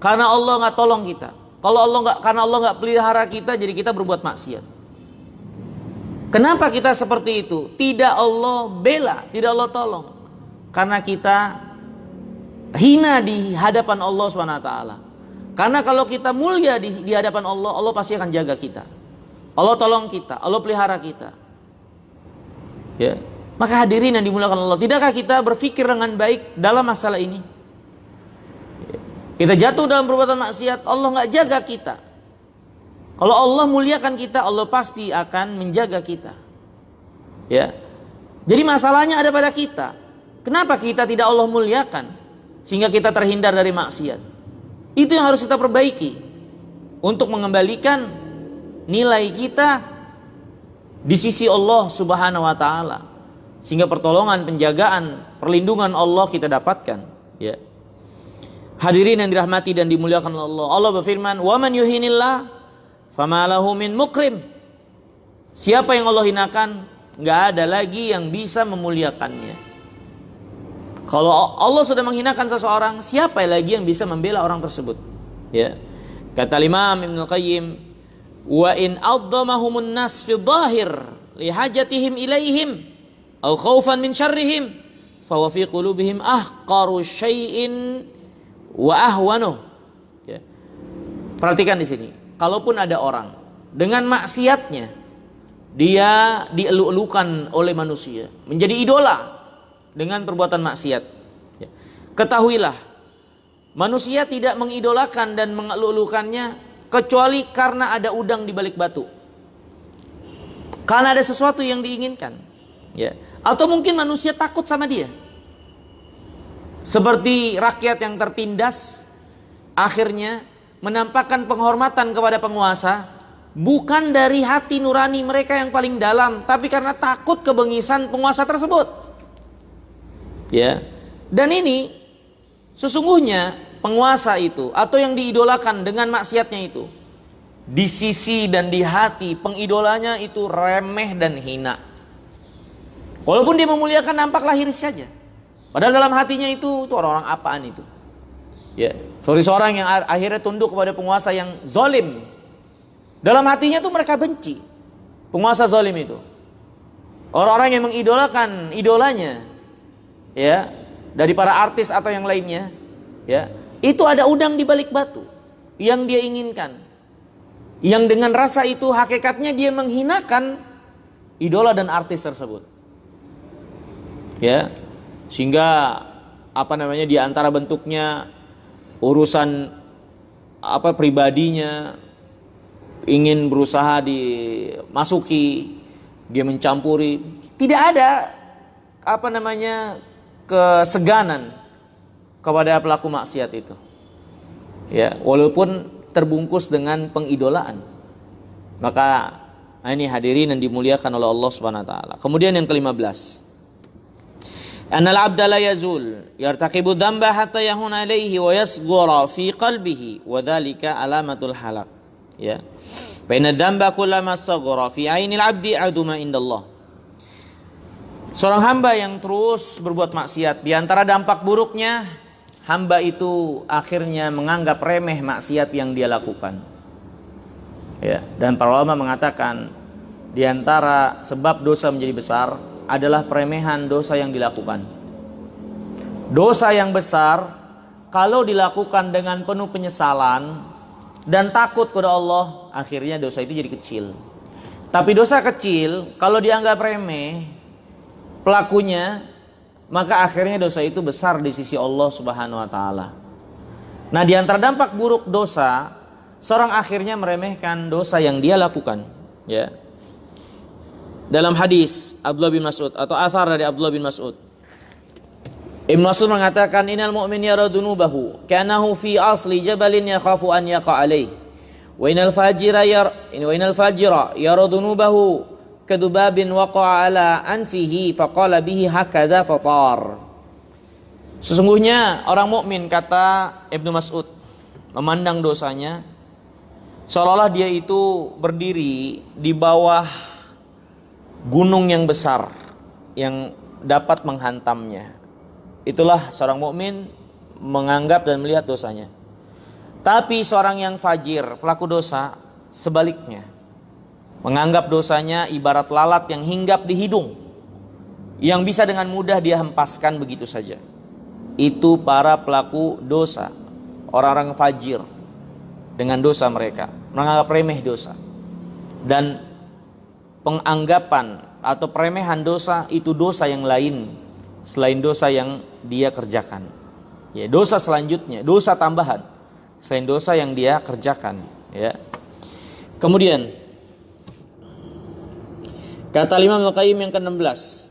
karena Allah nggak tolong kita. Karena Allah nggak pelihara kita, jadi kita berbuat maksiat. Kenapa kita seperti itu? Tidak Allah bela, tidak Allah tolong, karena kita hina di hadapan Allah SWT. Karena kalau kita mulia di hadapan Allah, Allah pasti akan jaga kita. Allah tolong kita, Allah pelihara kita. Ya. Maka hadirin yang dimuliakan Allah, tidakkah kita berpikir dengan baik dalam masalah ini? Kita jatuh dalam perbuatan maksiat, Allah nggak jaga kita. Kalau Allah muliakan kita, Allah pasti akan menjaga kita. Ya. Jadi masalahnya ada pada kita. Kenapa kita tidak Allah muliakan sehingga kita terhindar dari maksiat? Itu yang harus kita perbaiki untuk mengembalikan nilai kita di sisi Allah Subhanahu wa taala, sehingga pertolongan, penjagaan, perlindungan Allah kita dapatkan, ya. Hadirin yang dirahmati dan dimuliakan Allah. Allah berfirman, "Wa man yuhinillah fama lahu min mukrim." Siapa yang Allah hinakan, enggak ada lagi yang bisa memuliakannya. Kalau Allah sudah menghinakan seseorang, siapa lagi yang bisa membela orang tersebut? Ya. Kata Imam Ibnu Qayyim, "Wa in adzamahumun nas fi dhahir li hajatihim ilaihim aw khaufan min syarrihim, fa wa fi qulubihim ahqaru syai'in wa ahwanuh." Ya. Perhatikan di sini. Kalaupun ada orang dengan maksiatnya dia dielu-elukan oleh manusia, menjadi idola dengan perbuatan maksiat. Ya. Ketahuilah, manusia tidak mengidolakan dan mengelu-elukannya kecuali karena ada udang di balik batu. Karena ada sesuatu yang diinginkan. Ya. Atau mungkin manusia takut sama dia. Seperti rakyat yang tertindas akhirnya menampakkan penghormatan kepada penguasa bukan dari hati nurani mereka yang paling dalam, tapi karena takut kebengisan penguasa tersebut. Ya. Dan ini sesungguhnya penguasa itu atau yang diidolakan dengan maksiatnya itu, di sisi dan di hati pengidolanya itu remeh dan hina. Walaupun dia memuliakan nampak lahir saja, padahal dalam hatinya itu orang-orang apaan itu. Ya, seperti seorang yang akhirnya tunduk kepada penguasa yang zalim. Dalam hatinya itu mereka benci penguasa zalim itu. Orang-orang yang mengidolakan idolanya, ya, dari para artis atau yang lainnya, ya, itu ada udang di balik batu yang dia inginkan. Yang dengan rasa itu hakikatnya dia menghinakan idola dan artis tersebut. Ya, sehingga di antara bentuknya urusan pribadinya ingin berusaha dimasuki, dia mencampuri, tidak ada keseganan kepada pelaku maksiat itu. Ya, walaupun terbungkus dengan pengidolaan. Maka ini hadirin yang dimuliakan oleh Allah Subhanahu wa taala. Kemudian yang ke-15. Annal 'abda la yazul yartaqibu dzamba hatta yahuna alaihi wa yasghura fi qalbihi wa dzalika alamatul halak. Ya. Fa inna dzamba kullama saghara fi 'ainil 'abdi 'aduma indallah. Seorang hamba yang terus berbuat maksiat, di antara dampak buruknya hamba itu akhirnya menganggap remeh maksiat yang dia lakukan. Ya, dan para ulama mengatakan di antara sebab dosa menjadi besar adalah peremehan dosa yang dilakukan. Dosa yang besar kalau dilakukan dengan penuh penyesalan dan takut kepada Allah, akhirnya dosa itu jadi kecil. Tapi dosa kecil kalau dianggap remeh pelakunya, maka akhirnya dosa itu besar di sisi Allah Subhanahu wa taala. Nah, di antara dampak buruk dosa, seorang akhirnya meremehkan dosa yang dia lakukan, ya. Dalam hadis Abdullah bin Mas'ud atau athar dari Abdullah bin Mas'ud, Ibnu Mas'ud mengatakan, "Innal mu'min yara dunubahu ka'annahu fi asli jabalin yakhafu an yaqa alaih. Wa innal fajira yara dunubahu kadubabin waqa'a ala anfihi faqala bihi hakadha fatar." Sesungguhnya orang mukmin, kata Ibnu Mas'ud, memandang dosanya seolah-olah dia itu berdiri di bawah gunung yang besar yang dapat menghantamnya. Itulah seorang mukmin menganggap dan melihat dosanya. Tapi seorang yang fajir, pelaku dosa, sebaliknya, menganggap dosanya ibarat lalat yang hinggap di hidung, yang bisa dengan mudah dia hempaskan begitu saja. Itu para pelaku dosa, orang-orang fajir dengan dosa mereka, menganggap remeh dosa. Dan penganggapan atau peremehan dosa itu dosa yang lain selain dosa yang dia kerjakan. Ya, dosa selanjutnya, dosa tambahan selain dosa yang dia kerjakan, ya. Kemudian kata Imam Al-Qayyim yang ke-16,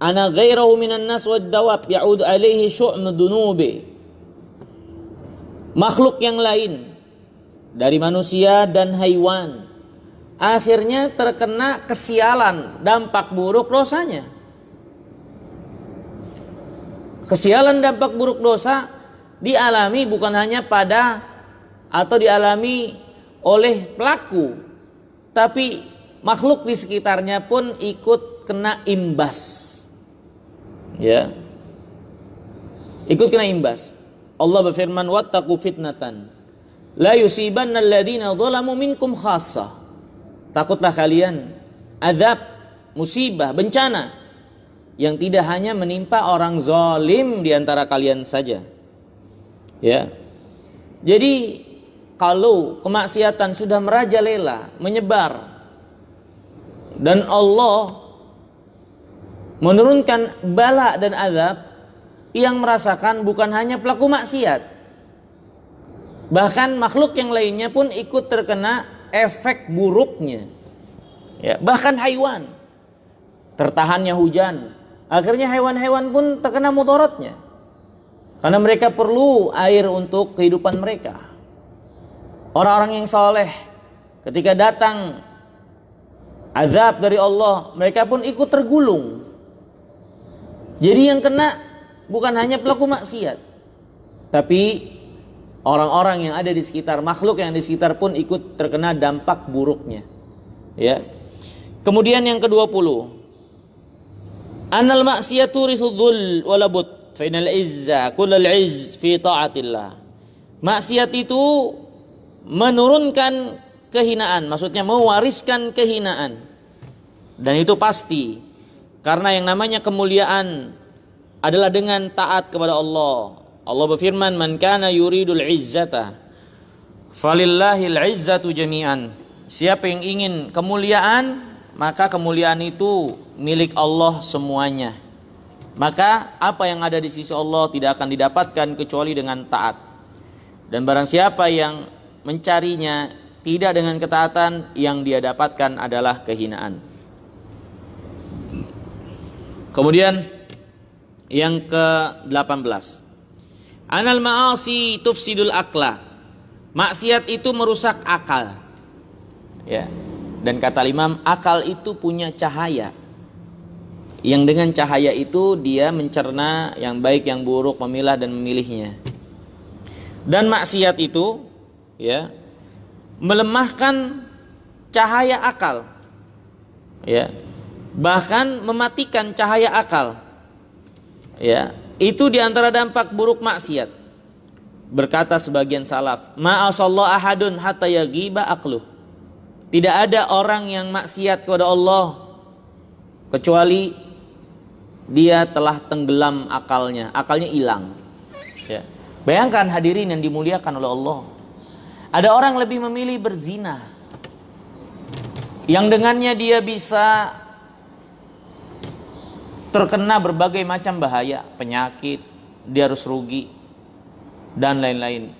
ana ghairahu minan nas wad dawab ya'ud alaihi syu'm dunubi. Makhluk yang lain dari manusia dan haiwan akhirnya terkena kesialan, dampak buruk dosanya. Kesialan dampak buruk dosa dialami bukan hanya pada atau dialami oleh pelaku, tapi makhluk di sekitarnya pun ikut kena imbas. Ya. Ikut kena imbas. Allah berfirman, wattaqu fitnatan la yusibanna alladziina dzalamu minkum khassah. Takutlah kalian azab, musibah, bencana yang tidak hanya menimpa orang zalim di antara kalian saja. Ya. Jadi kalau kemaksiatan sudah merajalela, menyebar, dan Allah menurunkan bala dan azab, yang merasakan bukan hanya pelaku maksiat, bahkan makhluk yang lainnya pun ikut terkena efek buruknya. Ya, bahkan haiwan, tertahannya hujan, akhirnya hewan-hewan pun terkena mudaratnya, karena mereka perlu air untuk kehidupan mereka. Orang-orang yang saleh ketika datang azab dari Allah, mereka pun ikut tergulung. Jadi yang kena bukan hanya pelaku maksiat, tapi orang-orang yang ada di sekitar, makhluk yang di sekitar pun ikut terkena dampak buruknya. Ya. Kemudian yang ke-20, annal maksiyatu risudul walabut fa inal izza kullal izz fi taatillah. Maksiat itu menurunkan kehinaan, maksudnya mewariskan kehinaan. Dan itu pasti, karena yang namanya kemuliaan adalah dengan taat kepada Allah. Allah berfirman, man kana yuridul izzata falillahil izzatu jami'an. Siapa yang ingin kemuliaan, maka kemuliaan itu milik Allah semuanya. Maka apa yang ada di sisi Allah tidak akan didapatkan kecuali dengan taat. Dan barang siapa yang mencarinya tidak dengan ketaatan, yang dia dapatkan adalah kehinaan. Kemudian yang ke-18, anal ma'asi tufsidul akla. Maksiat itu merusak akal. Ya. Dan kata Imam, akal itu punya cahaya, yang dengan cahaya itu dia mencerna yang baik yang buruk, memilah dan memilihnya. Dan maksiat itu, ya, melemahkan cahaya akal, ya, bahkan mematikan cahaya akal. Ya, itu diantara dampak buruk maksiat. Berkata sebagian salaf, ma'asallahu ahadun hatta yaghiba aqluh. Tidak ada orang yang maksiat kepada Allah kecuali dia telah tenggelam akalnya, akalnya hilang. Ya. Bayangkan hadirin yang dimuliakan oleh Allah, ada orang lebih memilih berzina, yang dengannya dia bisa terkena berbagai macam bahaya, penyakit, dia harus rugi, dan lain-lain.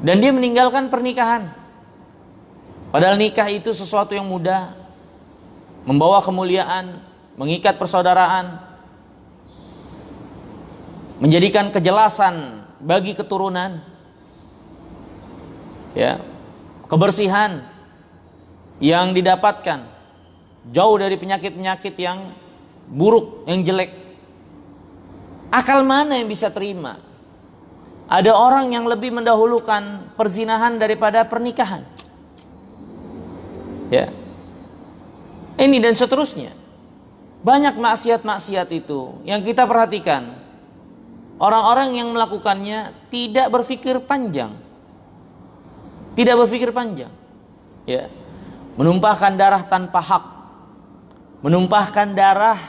Dan dia meninggalkan pernikahan. Padahal nikah itu sesuatu yang mudah, membawa kemuliaan, mengikat persaudaraan, menjadikan kejelasan bagi keturunan, ya, kebersihan yang didapatkan, jauh dari penyakit-penyakit yang buruk, yang jelek. Akal mana yang bisa terima? Ada orang yang lebih mendahulukan perzinahan daripada pernikahan. Ya. Ini dan seterusnya. Banyak maksiat-maksiat itu yang kita perhatikan. orang-orang yang melakukannya tidak berpikir panjang. Tidak berpikir panjang. Ya. Menumpahkan darah tanpa hak. Menumpahkan darah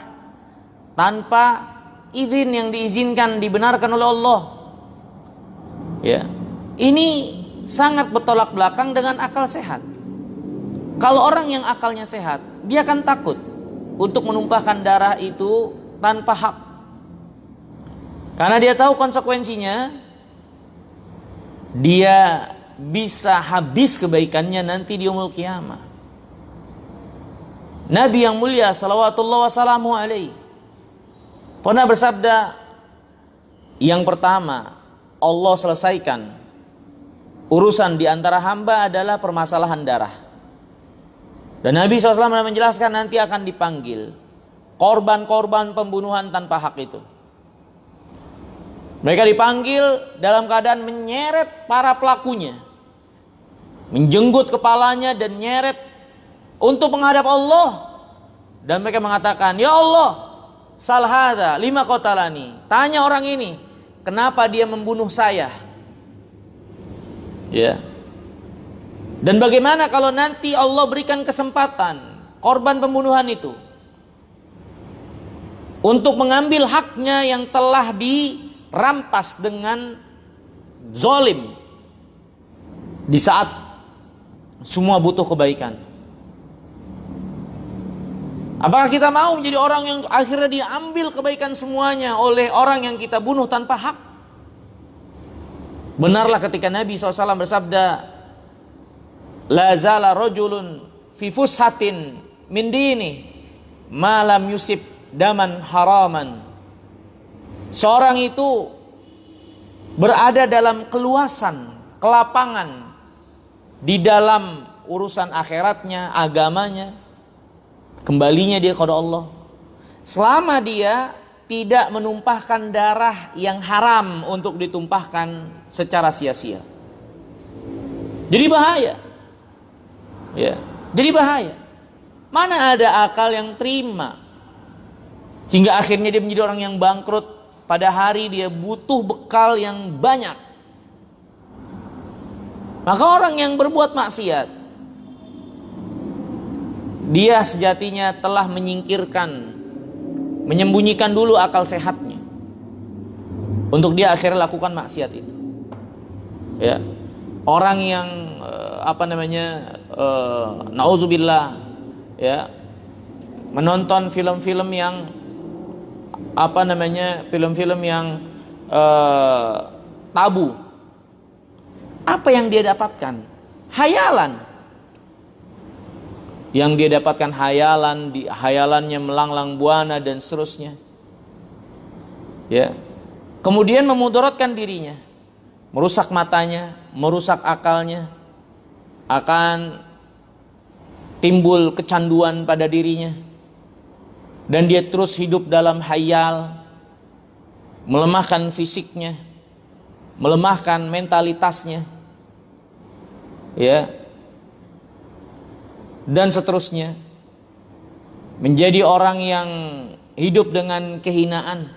tanpa izin yang diizinkan, dibenarkan oleh Allah. Ya. Ini sangat bertolak belakang dengan akal sehat. Kalau orang yang akalnya sehat, dia akan takut untuk menumpahkan darah itu tanpa hak. Karena dia tahu konsekuensinya, dia bisa habis kebaikannya nanti di yaumul qiyamah. Nabi yang mulia salawatullah wassalamu alaihi pernah bersabda, yang pertama Allah selesaikan urusan di antara hamba adalah permasalahan darah. Dan Nabi SAW menjelaskan nanti akan dipanggil korban-korban pembunuhan tanpa hak itu. Mereka dipanggil dalam keadaan menyeret para pelakunya, menjenggut kepalanya dan nyeret untuk menghadap Allah. Dan mereka mengatakan, ya Allah, sal hadza lima qatalani. Tanya orang ini, kenapa dia membunuh saya? Ya. Dan bagaimana kalau nanti Allah berikan kesempatan korban pembunuhan itu untuk mengambil haknya yang telah dirampas dengan zalim di saat semua butuh kebaikan? Apakah kita mau menjadi orang yang akhirnya diambil kebaikan semuanya oleh orang yang kita bunuh tanpa hak? Benarlah ketika Nabi SAW bersabda, la zala rajulun fi fushatin min dini ma lam yusib daman haraman. Seorang itu berada dalam keluasan, kelapangan di dalam urusan akhiratnya, agamanya, kembalinya dia kepada Allah, selama dia tidak menumpahkan darah yang haram untuk ditumpahkan secara sia-sia. Jadi bahaya. Ya, jadi bahaya. Mana ada akal yang terima sehingga akhirnya dia menjadi orang yang bangkrut, pada hari dia butuh bekal yang banyak. Maka orang yang berbuat maksiat, dia sejatinya telah menyembunyikan dulu akal sehatnya untuk dia akhirnya lakukan maksiat itu. Ya, orang yang nauzubillah, ya, menonton film-film yang film-film yang tabu. Apa yang dia dapatkan? Hayalan. Yang dia dapatkan hayalannya melanglang buana dan seterusnya. Ya. Kemudian memudaratkan dirinya, merusak matanya, merusak akalnya, akan timbul kecanduan pada dirinya, dan dia terus hidup dalam hayal, melemahkan fisiknya, melemahkan mentalitasnya, ya, dan seterusnya, menjadi orang yang hidup dengan kehinaan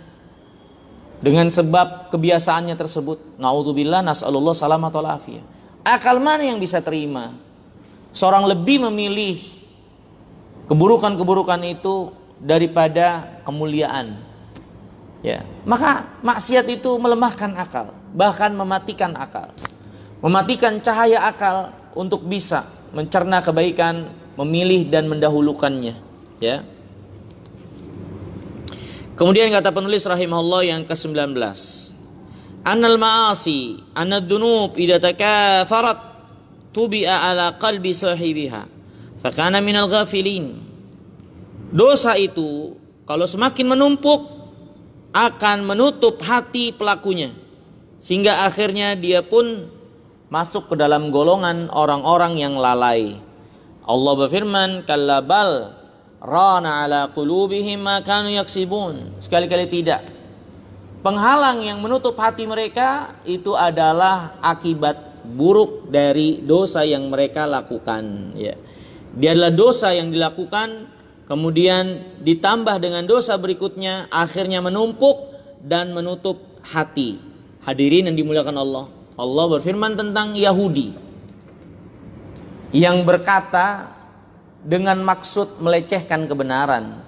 dengan sebab kebiasaannya tersebut. Naudzubillah, nasallallahu salamat wal afiyah. Akal mana yang bisa terima seorang lebih memilih keburukan-keburukan itu daripada kemuliaan? Ya, maka maksiat itu melemahkan akal, bahkan mematikan akal, mematikan cahaya akal untuk bisa mencerna kebaikan, memilih dan mendahulukannya. Ya. Kemudian kata penulis rahimahullah yang ke-19, Annal ma'asi, annad dunub idza takatharat tubi'a ala qalbi sahibiha fakana minal ghafilin. Dosa itu kalau semakin menumpuk akan menutup hati pelakunya sehingga akhirnya dia pun masuk ke dalam golongan orang-orang yang lalai. Allah berfirman, kalla bal rana ala qulubihim ma kanu yaksibun. Sekali-kali tidak. Penghalang yang menutup hati mereka itu adalah akibat buruk dari dosa yang mereka lakukan. Ya. Dia adalah dosa yang dilakukan, kemudian ditambah dengan dosa berikutnya, akhirnya menumpuk dan menutup hati. Hadirin yang dimuliakan Allah, Allah berfirman tentang Yahudi yang berkata dengan maksud melecehkan kebenaran,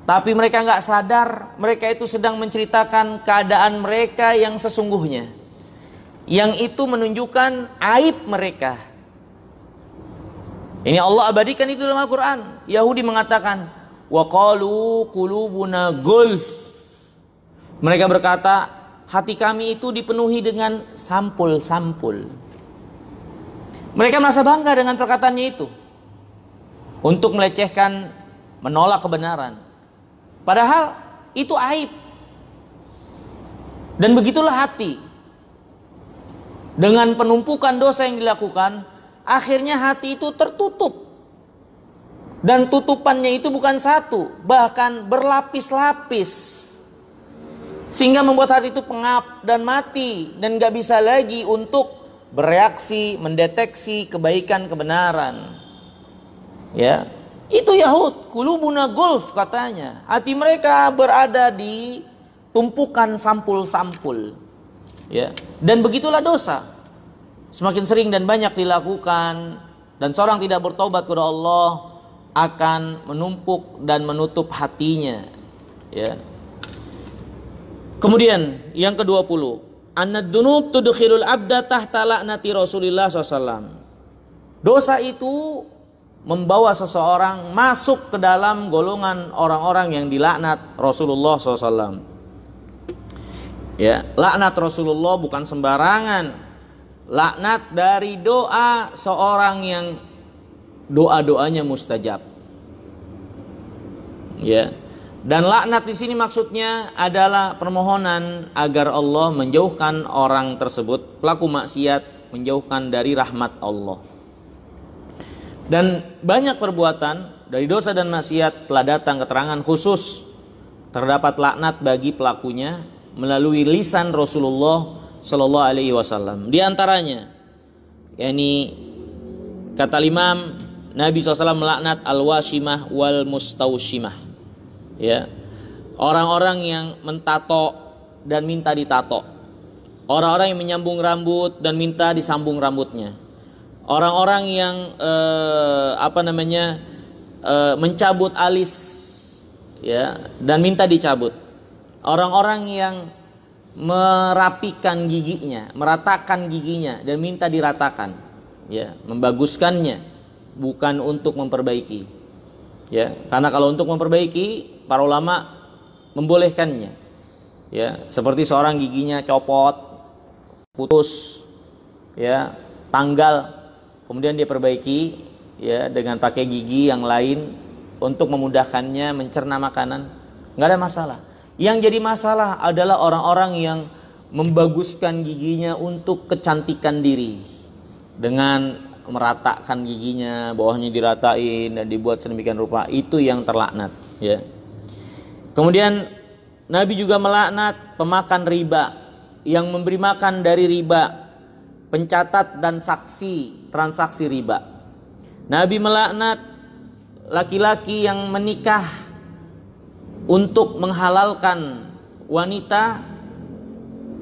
tapi mereka nggak sadar mereka itu sedang menceritakan keadaan mereka yang sesungguhnya, yang itu menunjukkan aib mereka. Ini Allah abadikan itu dalam Al-Quran. Yahudi mengatakan, wa qalu qulubuna gulf. Mereka berkata, hati kami itu dipenuhi dengan sampul-sampul. Mereka merasa bangga dengan perkataannya itu, untuk melecehkan, menolak kebenaran. Padahal itu aib. Dan begitulah hati. Dengan penumpukan dosa yang dilakukan, akhirnya hati itu tertutup. Dan tutupannya itu bukan satu, bahkan berlapis-lapis. Sehingga membuat hati itu pengap dan mati, dan gak bisa lagi untuk bereaksi, mendeteksi kebaikan kebenaran. Ya, itu Yahud, qulubuna gulf katanya. Hati mereka berada di tumpukan sampul-sampul. Ya, dan begitulah dosa. Semakin sering dan banyak dilakukan, dan seorang tidak bertobat kepada Allah, akan menumpuk dan menutup hatinya. Ya. Kemudian yang ke-20, annad-dzunub tudkhilul abda tahta la'nati Rasulillah SAW. Dosa itu membawa seseorang masuk ke dalam golongan orang-orang yang dilaknat Rasulullah SAW. Ya, laknat Rasulullah bukan sembarangan. Laknat dari doa seorang yang doa-doanya mustajab. Ya. Dan laknat di sini maksudnya adalah permohonan agar Allah menjauhkan orang tersebut, pelaku maksiat, menjauhkan dari rahmat Allah. Dan banyak perbuatan dari dosa dan maksiat telah datang keterangan khusus terdapat laknat bagi pelakunya melalui lisan Rasulullah Sallallahu Alaihi Wasallam. Di antaranya, yakni kata Imam Nabi SAW melaknat al-washimah wal mustaushimah. Ya, orang-orang yang mentato dan minta ditato, orang-orang yang menyambung rambut dan minta disambung rambutnya, orang-orang yang mencabut alis, ya, dan minta dicabut, orang-orang yang merapikan giginya, meratakan giginya dan minta diratakan, ya, membaguskannya, bukan untuk memperbaiki, ya, karena kalau untuk memperbaiki para ulama membolehkannya, ya, seperti seorang giginya copot, putus, ya, tanggal, kemudian dia perbaiki, ya, dengan pakai gigi yang lain untuk memudahkannya mencerna makanan, nggak ada masalah. Yang jadi masalah adalah orang-orang yang membaguskan giginya untuk kecantikan diri dengan meratakan giginya, bawahnya diratain dan dibuat sedemikian rupa. Itu yang terlaknat, ya. Kemudian Nabi juga melaknat pemakan riba, yang memberi makan dari riba, pencatat dan saksi transaksi riba. Nabi melaknat laki-laki yang menikah untuk menghalalkan wanita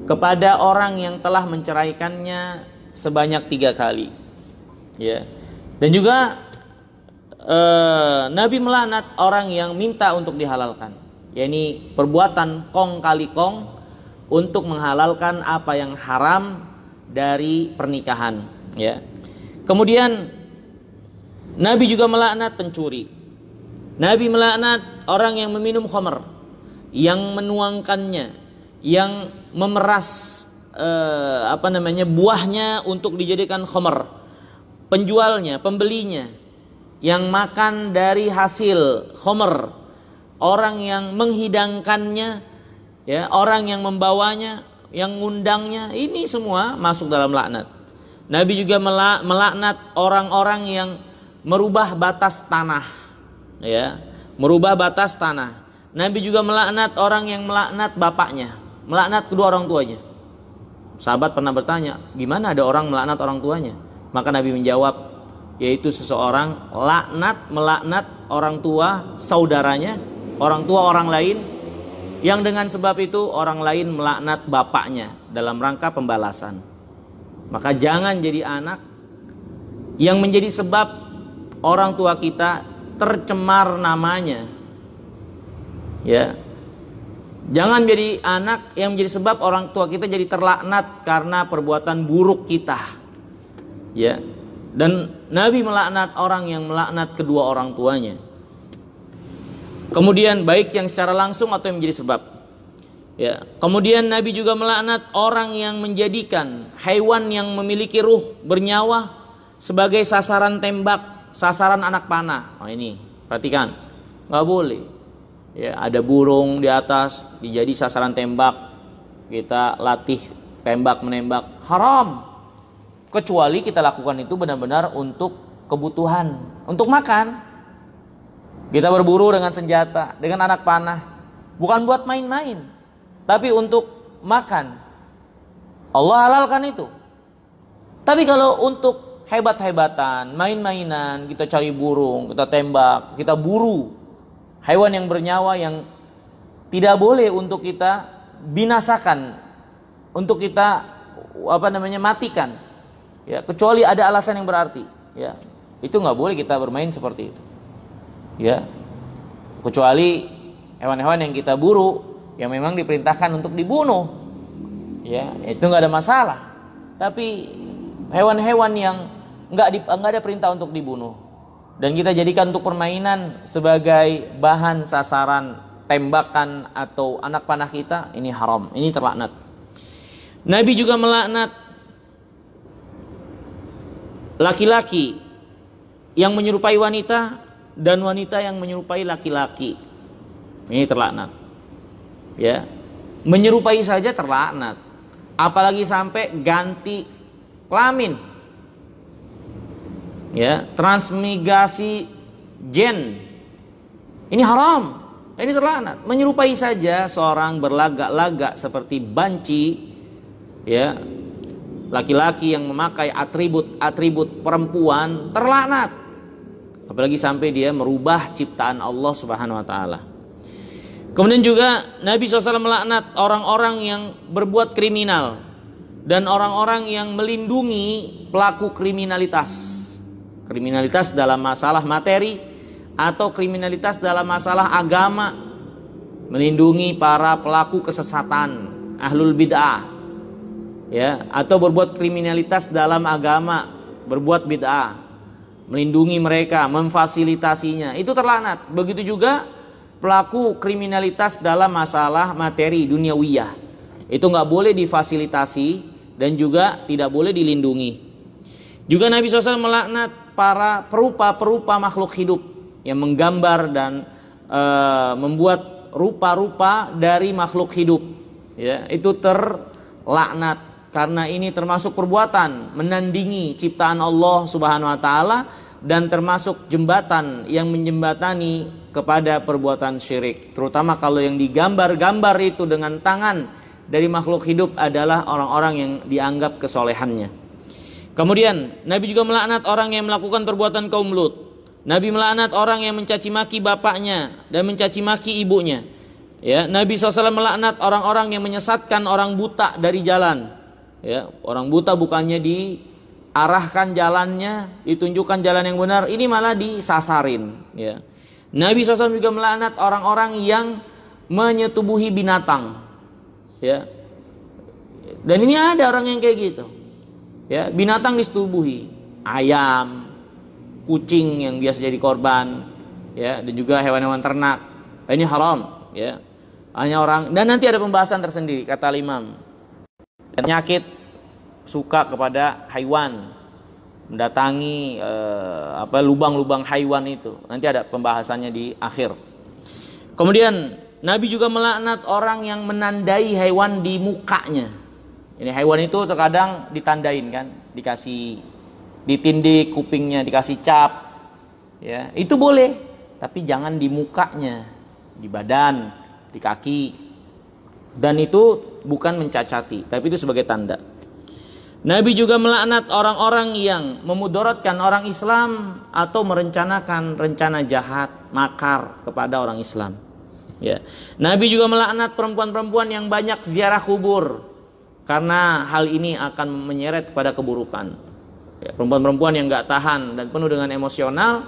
kepada orang yang telah menceraikannya sebanyak 3 kali, ya. Dan juga Nabi melaknat orang yang minta untuk dihalalkan, yakni perbuatan kong kali kong untuk menghalalkan apa yang haram dari pernikahan, ya. Kemudian Nabi juga melaknat pencuri. Nabi melaknat orang yang meminum khamr, yang menuangkannya, yang memeras buahnya untuk dijadikan khamr, penjualnya, pembelinya, yang makan dari hasil khamr, orang yang menghidangkannya, ya, orang yang membawanya, yang ngundangnya, ini semua masuk dalam laknat. Nabi juga melaknat orang-orang yang merubah batas tanah, ya, merubah batas tanah. Nabi juga melaknat orang yang melaknat bapaknya, melaknat kedua orang tuanya. Sahabat pernah bertanya, gimana ada orang melaknat orang tuanya? Maka Nabi menjawab, yaitu seseorang melaknat orang tua saudaranya, orang tua orang lain, yang dengan sebab itu orang lain melaknat bapaknya dalam rangka pembalasan. Maka jangan jadi anak yang menjadi sebab orang tua kita tercemar namanya. Ya. Jangan jadi anak yang menjadi sebab orang tua kita jadi terlaknat karena perbuatan buruk kita. Ya. Dan Nabi melaknat orang yang melaknat kedua orang tuanya. Kemudian baik yang secara langsung atau yang menjadi sebab. Ya. Kemudian Nabi juga melaknat orang yang menjadikan hewan yang memiliki ruh bernyawa sebagai sasaran tembak, sasaran anak panah. Nah ini, perhatikan, nggak boleh. Ya, ada burung di atas, jadi sasaran tembak. Kita latih tembak menembak, haram. Kecuali kita lakukan itu benar-benar untuk kebutuhan, untuk makan. Kita berburu dengan senjata, dengan anak panah, bukan buat main-main, tapi untuk makan. Allah halalkan itu. Tapi kalau untuk hebat-hebatan, main-mainan, kita cari burung, kita tembak, kita buru hewan yang bernyawa yang tidak boleh untuk kita binasakan, untuk kita matikan. Ya, kecuali ada alasan yang berarti. Ya, itu nggak boleh kita bermain seperti itu. Ya, kecuali hewan-hewan yang kita buru yang memang diperintahkan untuk dibunuh, ya itu nggak ada masalah. Tapi hewan-hewan yang nggak ada perintah untuk dibunuh dan kita jadikan untuk permainan sebagai bahan sasaran tembakan atau anak panah kita, ini haram, ini terlaknat. Nabi juga melaknat laki-laki yang menyerupai wanita dan wanita yang menyerupai laki-laki. Ini terlaknat. Ya. Menyerupai saja terlaknat. Apalagi sampai ganti kelamin. Ya, transmigrasi gen. Ini haram. Ini terlaknat. Menyerupai saja seorang berlagak-lagak seperti banci, ya. Laki-laki yang memakai atribut perempuan terlaknat. Apalagi sampai dia merubah ciptaan Allah Subhanahu wa taala. Kemudian juga Nabi SAW melaknat orang-orang yang berbuat kriminal dan orang-orang yang melindungi pelaku kriminalitas. Kriminalitas dalam masalah materi atau kriminalitas dalam masalah agama. Melindungi para pelaku kesesatan, ahlul bid'ah. Ya, atau berbuat kriminalitas dalam agama, berbuat bid'ah. Melindungi mereka, memfasilitasinya, itu terlaknat. Begitu juga pelaku kriminalitas dalam masalah materi duniawiyah, itu nggak boleh difasilitasi dan juga tidak boleh dilindungi. Juga Nabi SAW melaknat para perupa makhluk hidup yang menggambar dan membuat rupa-rupa dari makhluk hidup. Ya, itu terlaknat. Karena ini termasuk perbuatan menandingi ciptaan Allah Subhanahu wa taala dan termasuk jembatan yang menjembatani kepada perbuatan syirik. Terutama kalau yang digambar-gambar itu dengan tangan dari makhluk hidup adalah orang-orang yang dianggap kesolehannya. Kemudian Nabi juga melaknat orang yang melakukan perbuatan kaum Lut. Nabi melaknat orang yang mencaci maki bapaknya dan mencaci maki ibunya. Ya, Nabi SAW melaknat orang-orang yang menyesatkan orang buta dari jalan. Ya, orang buta bukannya diarahkan jalannya, ditunjukkan jalan yang benar, ini malah disasarin. Ya. Nabi SAW juga melaknat orang-orang yang menyetubuhi binatang. Ya. Dan ini ada orang yang kayak gitu. Ya, binatang disetubuhi, ayam, kucing yang biasa jadi korban, ya, dan juga hewan-hewan ternak. Ini haram. Ya. Hanya orang, dan nanti ada pembahasan tersendiri kata Imam. Penyakit suka kepada hewan, mendatangi lubang-lubang hewan itu. Nanti ada pembahasannya di akhir. Kemudian Nabi juga melaknat orang yang menandai hewan di mukanya. Ini hewan itu terkadang ditandain kan, dikasih ditindik kupingnya, dikasih cap. Ya, itu boleh, tapi jangan di mukanya, di badan, di kaki. Dan itu bukan mencacati, tapi itu sebagai tanda. Nabi juga melaknat orang-orang yang memudaratkan orang Islam atau merencanakan rencana jahat, makar kepada orang Islam. Ya. Nabi juga melaknat perempuan-perempuan yang banyak ziarah kubur, karena hal ini akan menyeret kepada keburukan. Ya, perempuan-perempuan yang nggak tahan dan penuh dengan emosional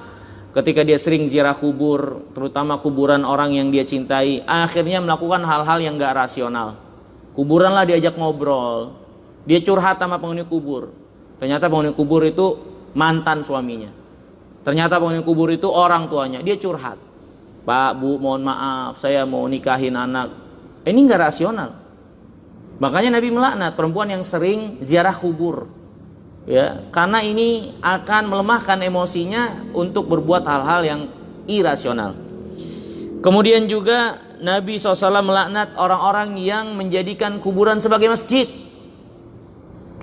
ketika dia sering ziarah kubur, terutama kuburan orang yang dia cintai, akhirnya melakukan hal-hal yang nggak rasional. Kuburan lah diajak ngobrol, dia curhat sama penghuni kubur. Ternyata penghuni kubur itu mantan suaminya. Ternyata penghuni kubur itu orang tuanya. Dia curhat, Pak, Bu, mohon maaf, saya mau nikahin anak. Ini nggak rasional. Makanya Nabi melaknat perempuan yang sering ziarah kubur, ya, karena ini akan melemahkan emosinya untuk berbuat hal-hal yang irasional. Kemudian juga Nabi SAW melaknat orang-orang yang menjadikan kuburan sebagai masjid,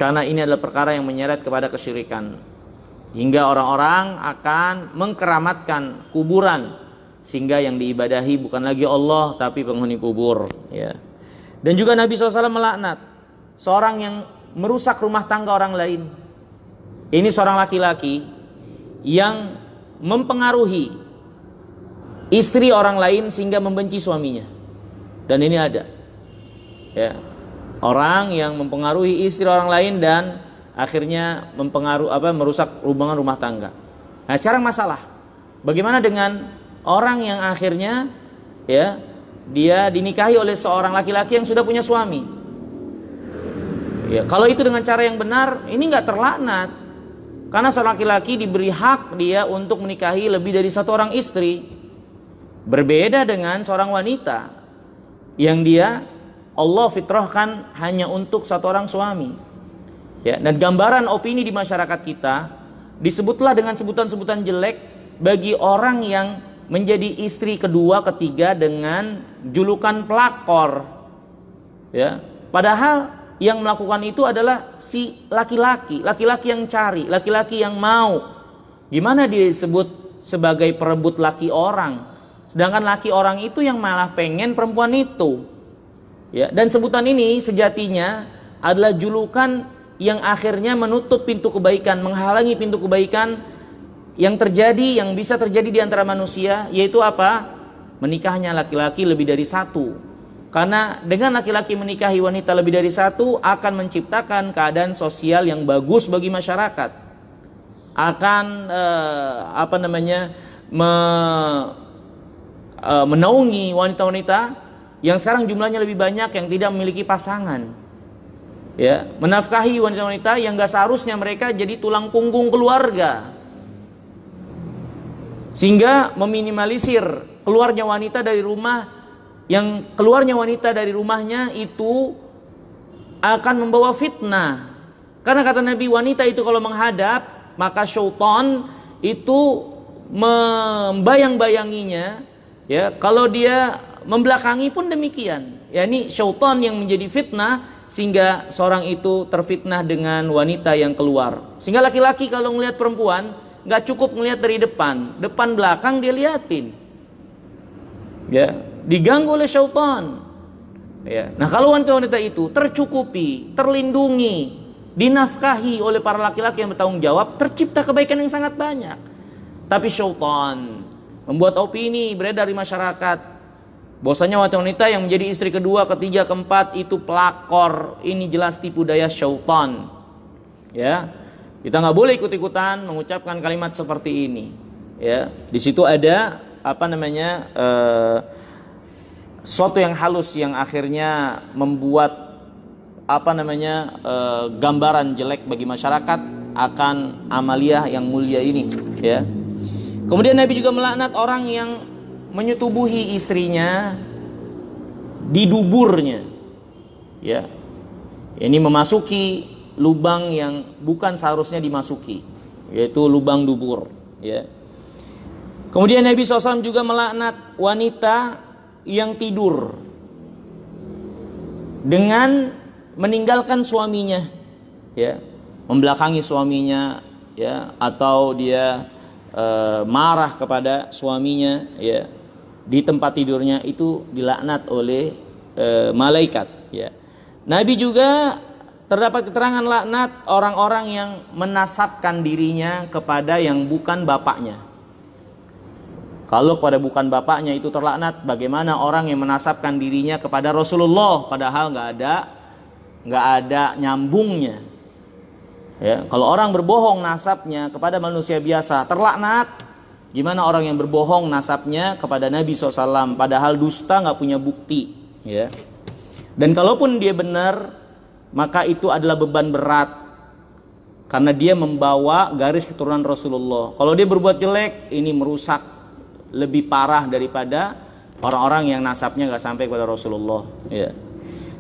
karena ini adalah perkara yang menyeret kepada kesyirikan, hingga orang-orang akan mengkeramatkan kuburan, sehingga yang diibadahi bukan lagi Allah tapi penghuni kubur, ya. Dan juga Nabi SAW melaknat seorang yang merusak rumah tangga orang lain. Ini seorang laki-laki yang mempengaruhi istri orang lain sehingga membenci suaminya. Dan ini ada, ya, orang yang mempengaruhi istri orang lain dan akhirnya merusak hubungan rumah tangga. Nah, sekarang masalah, bagaimana dengan orang yang akhirnya, ya, dia dinikahi oleh seorang laki-laki yang sudah punya suami. Ya, kalau itu dengan cara yang benar, ini nggak terlaknat, karena seorang laki-laki diberi hak dia untuk menikahi lebih dari satu orang istri. Berbeda dengan seorang wanita yang dia Allah fitrahkan hanya untuk satu orang suami. Ya, dan gambaran opini di masyarakat kita disebutlah dengan sebutan-sebutan jelek bagi orang yang menjadi istri kedua, ketiga dengan julukan pelakor. Ya, padahal yang melakukan itu adalah si laki-laki yang cari, laki-laki yang mau. Gimana dia disebut sebagai perebut laki orang, sedangkan laki orang itu yang malah pengen perempuan itu. Ya, dan sebutan ini sejatinya adalah julukan yang akhirnya menutup pintu kebaikan, menghalangi pintu kebaikan yang bisa terjadi di antara manusia, yaitu apa? Menikahnya laki-laki lebih dari satu. Karena dengan laki-laki menikahi wanita lebih dari satu akan menciptakan keadaan sosial yang bagus bagi masyarakat. Akan menaungi wanita-wanita yang sekarang jumlahnya lebih banyak yang tidak memiliki pasangan. Ya, menafkahi wanita-wanita yang gak seharusnya mereka jadi tulang punggung keluarga. Sehingga meminimalisir keluarnya wanita dari rumah, yang keluarnya wanita dari rumahnya itu akan membawa fitnah. Karena kata Nabi, wanita itu kalau menghadap maka syaitan itu membayang-bayanginya, ya, kalau dia membelakangi pun demikian. Ya, ini syaitan yang menjadi fitnah sehingga seorang itu terfitnah dengan wanita yang keluar. Sehingga laki-laki kalau melihat perempuan nggak cukup melihat dari depan belakang dia liatin, ya, diganggu oleh syaitan. Ya. Nah, kalau wanita-wanita itu tercukupi, terlindungi, dinafkahi oleh para laki-laki yang bertanggung jawab, tercipta kebaikan yang sangat banyak. Tapi syaitan membuat opini beredar di masyarakat bahwasanya wanita-wanita yang menjadi istri kedua, ketiga, keempat itu pelakor. Ini jelas tipu daya syaitan. Ya, kita nggak boleh ikut-ikutan mengucapkan kalimat seperti ini. Ya, di situ ada sesuatu yang halus yang akhirnya membuat gambaran jelek bagi masyarakat akan amaliyah yang mulia ini. Ya. Kemudian Nabi juga melaknat orang yang menyetubuhi istrinya di duburnya. Ya, ini memasuki lubang yang bukan seharusnya dimasuki, yaitu lubang dubur. Ya. Kemudian Nabi SAW juga melaknat wanita yang tidur dengan meninggalkan suaminya, ya, membelakangi suaminya, ya, atau dia marah kepada suaminya, ya, di tempat tidurnya, itu dilaknat oleh malaikat. Ya. Nabi juga terdapat keterangan laknat orang-orang yang menasabkan dirinya kepada yang bukan bapaknya. Kalau kepada bukan bapaknya itu terlaknat, bagaimana orang yang menasabkan dirinya kepada Rasulullah padahal nggak ada nyambungnya. Ya, kalau orang berbohong nasabnya kepada manusia biasa terlaknat, gimana orang yang berbohong nasabnya kepada Nabi SAW padahal dusta, nggak punya bukti, ya. Dan kalaupun dia benar, maka itu adalah beban berat karena dia membawa garis keturunan Rasulullah. Kalau dia berbuat jelek, ini merusak lebih parah daripada orang-orang yang nasabnya nggak sampai kepada Rasulullah, ya.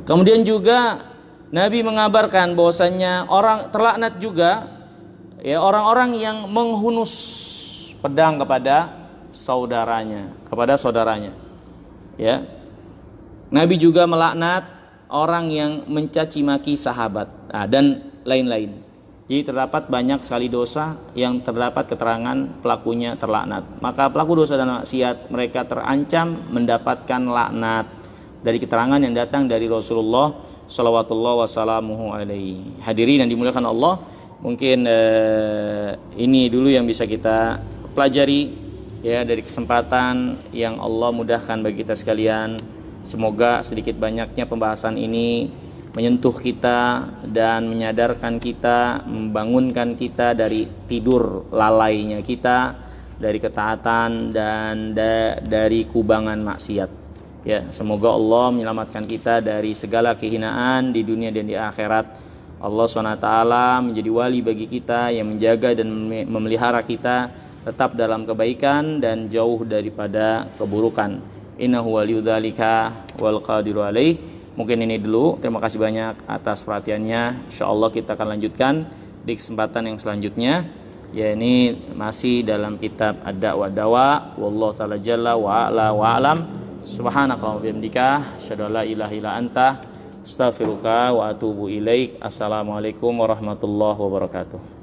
Kemudian juga Nabi mengabarkan bahwasannya orang terlaknat juga, ya, orang-orang yang menghunus pedang kepada saudaranya, ya. Nabi juga melaknat orang yang mencaci maki sahabat, dan lain-lain. Jadi terdapat banyak sekali dosa yang terdapat keterangan pelakunya terlaknat. Maka pelaku dosa dan maksiat mereka terancam mendapatkan laknat dari keterangan yang datang dari Rasulullah sallallahu wasallamuhu alaihi. Hadirin yang dimuliakan Allah, mungkin ini dulu yang bisa kita pelajari, ya, dari kesempatan yang Allah mudahkan bagi kita sekalian. Semoga sedikit banyaknya pembahasan ini menyentuh kita dan menyadarkan kita, membangunkan kita dari tidur lalainya kita, dari ketaatan dan dari kubangan maksiat. Ya, semoga Allah menyelamatkan kita dari segala kehinaan di dunia dan di akhirat. Allah SWT menjadi wali bagi kita yang menjaga dan memelihara kita tetap dalam kebaikan dan jauh daripada keburukan. Innahu waliyudzalika wal qadiru alaih. Mungkin ini dulu. Terima kasih banyak atas perhatiannya. Insyaallah kita akan lanjutkan di kesempatan yang selanjutnya. Ya, ini masih dalam kitab Ad-Da'wa Dawa. Wallahu ta'ala jalla wa ala wa alam. Subhanakallahumma wa bihamdika asyhadu an la ilaha illa anta astaghfiruka wa atubu ilaik. Assalamualaikum warahmatullahi wabarakatuh.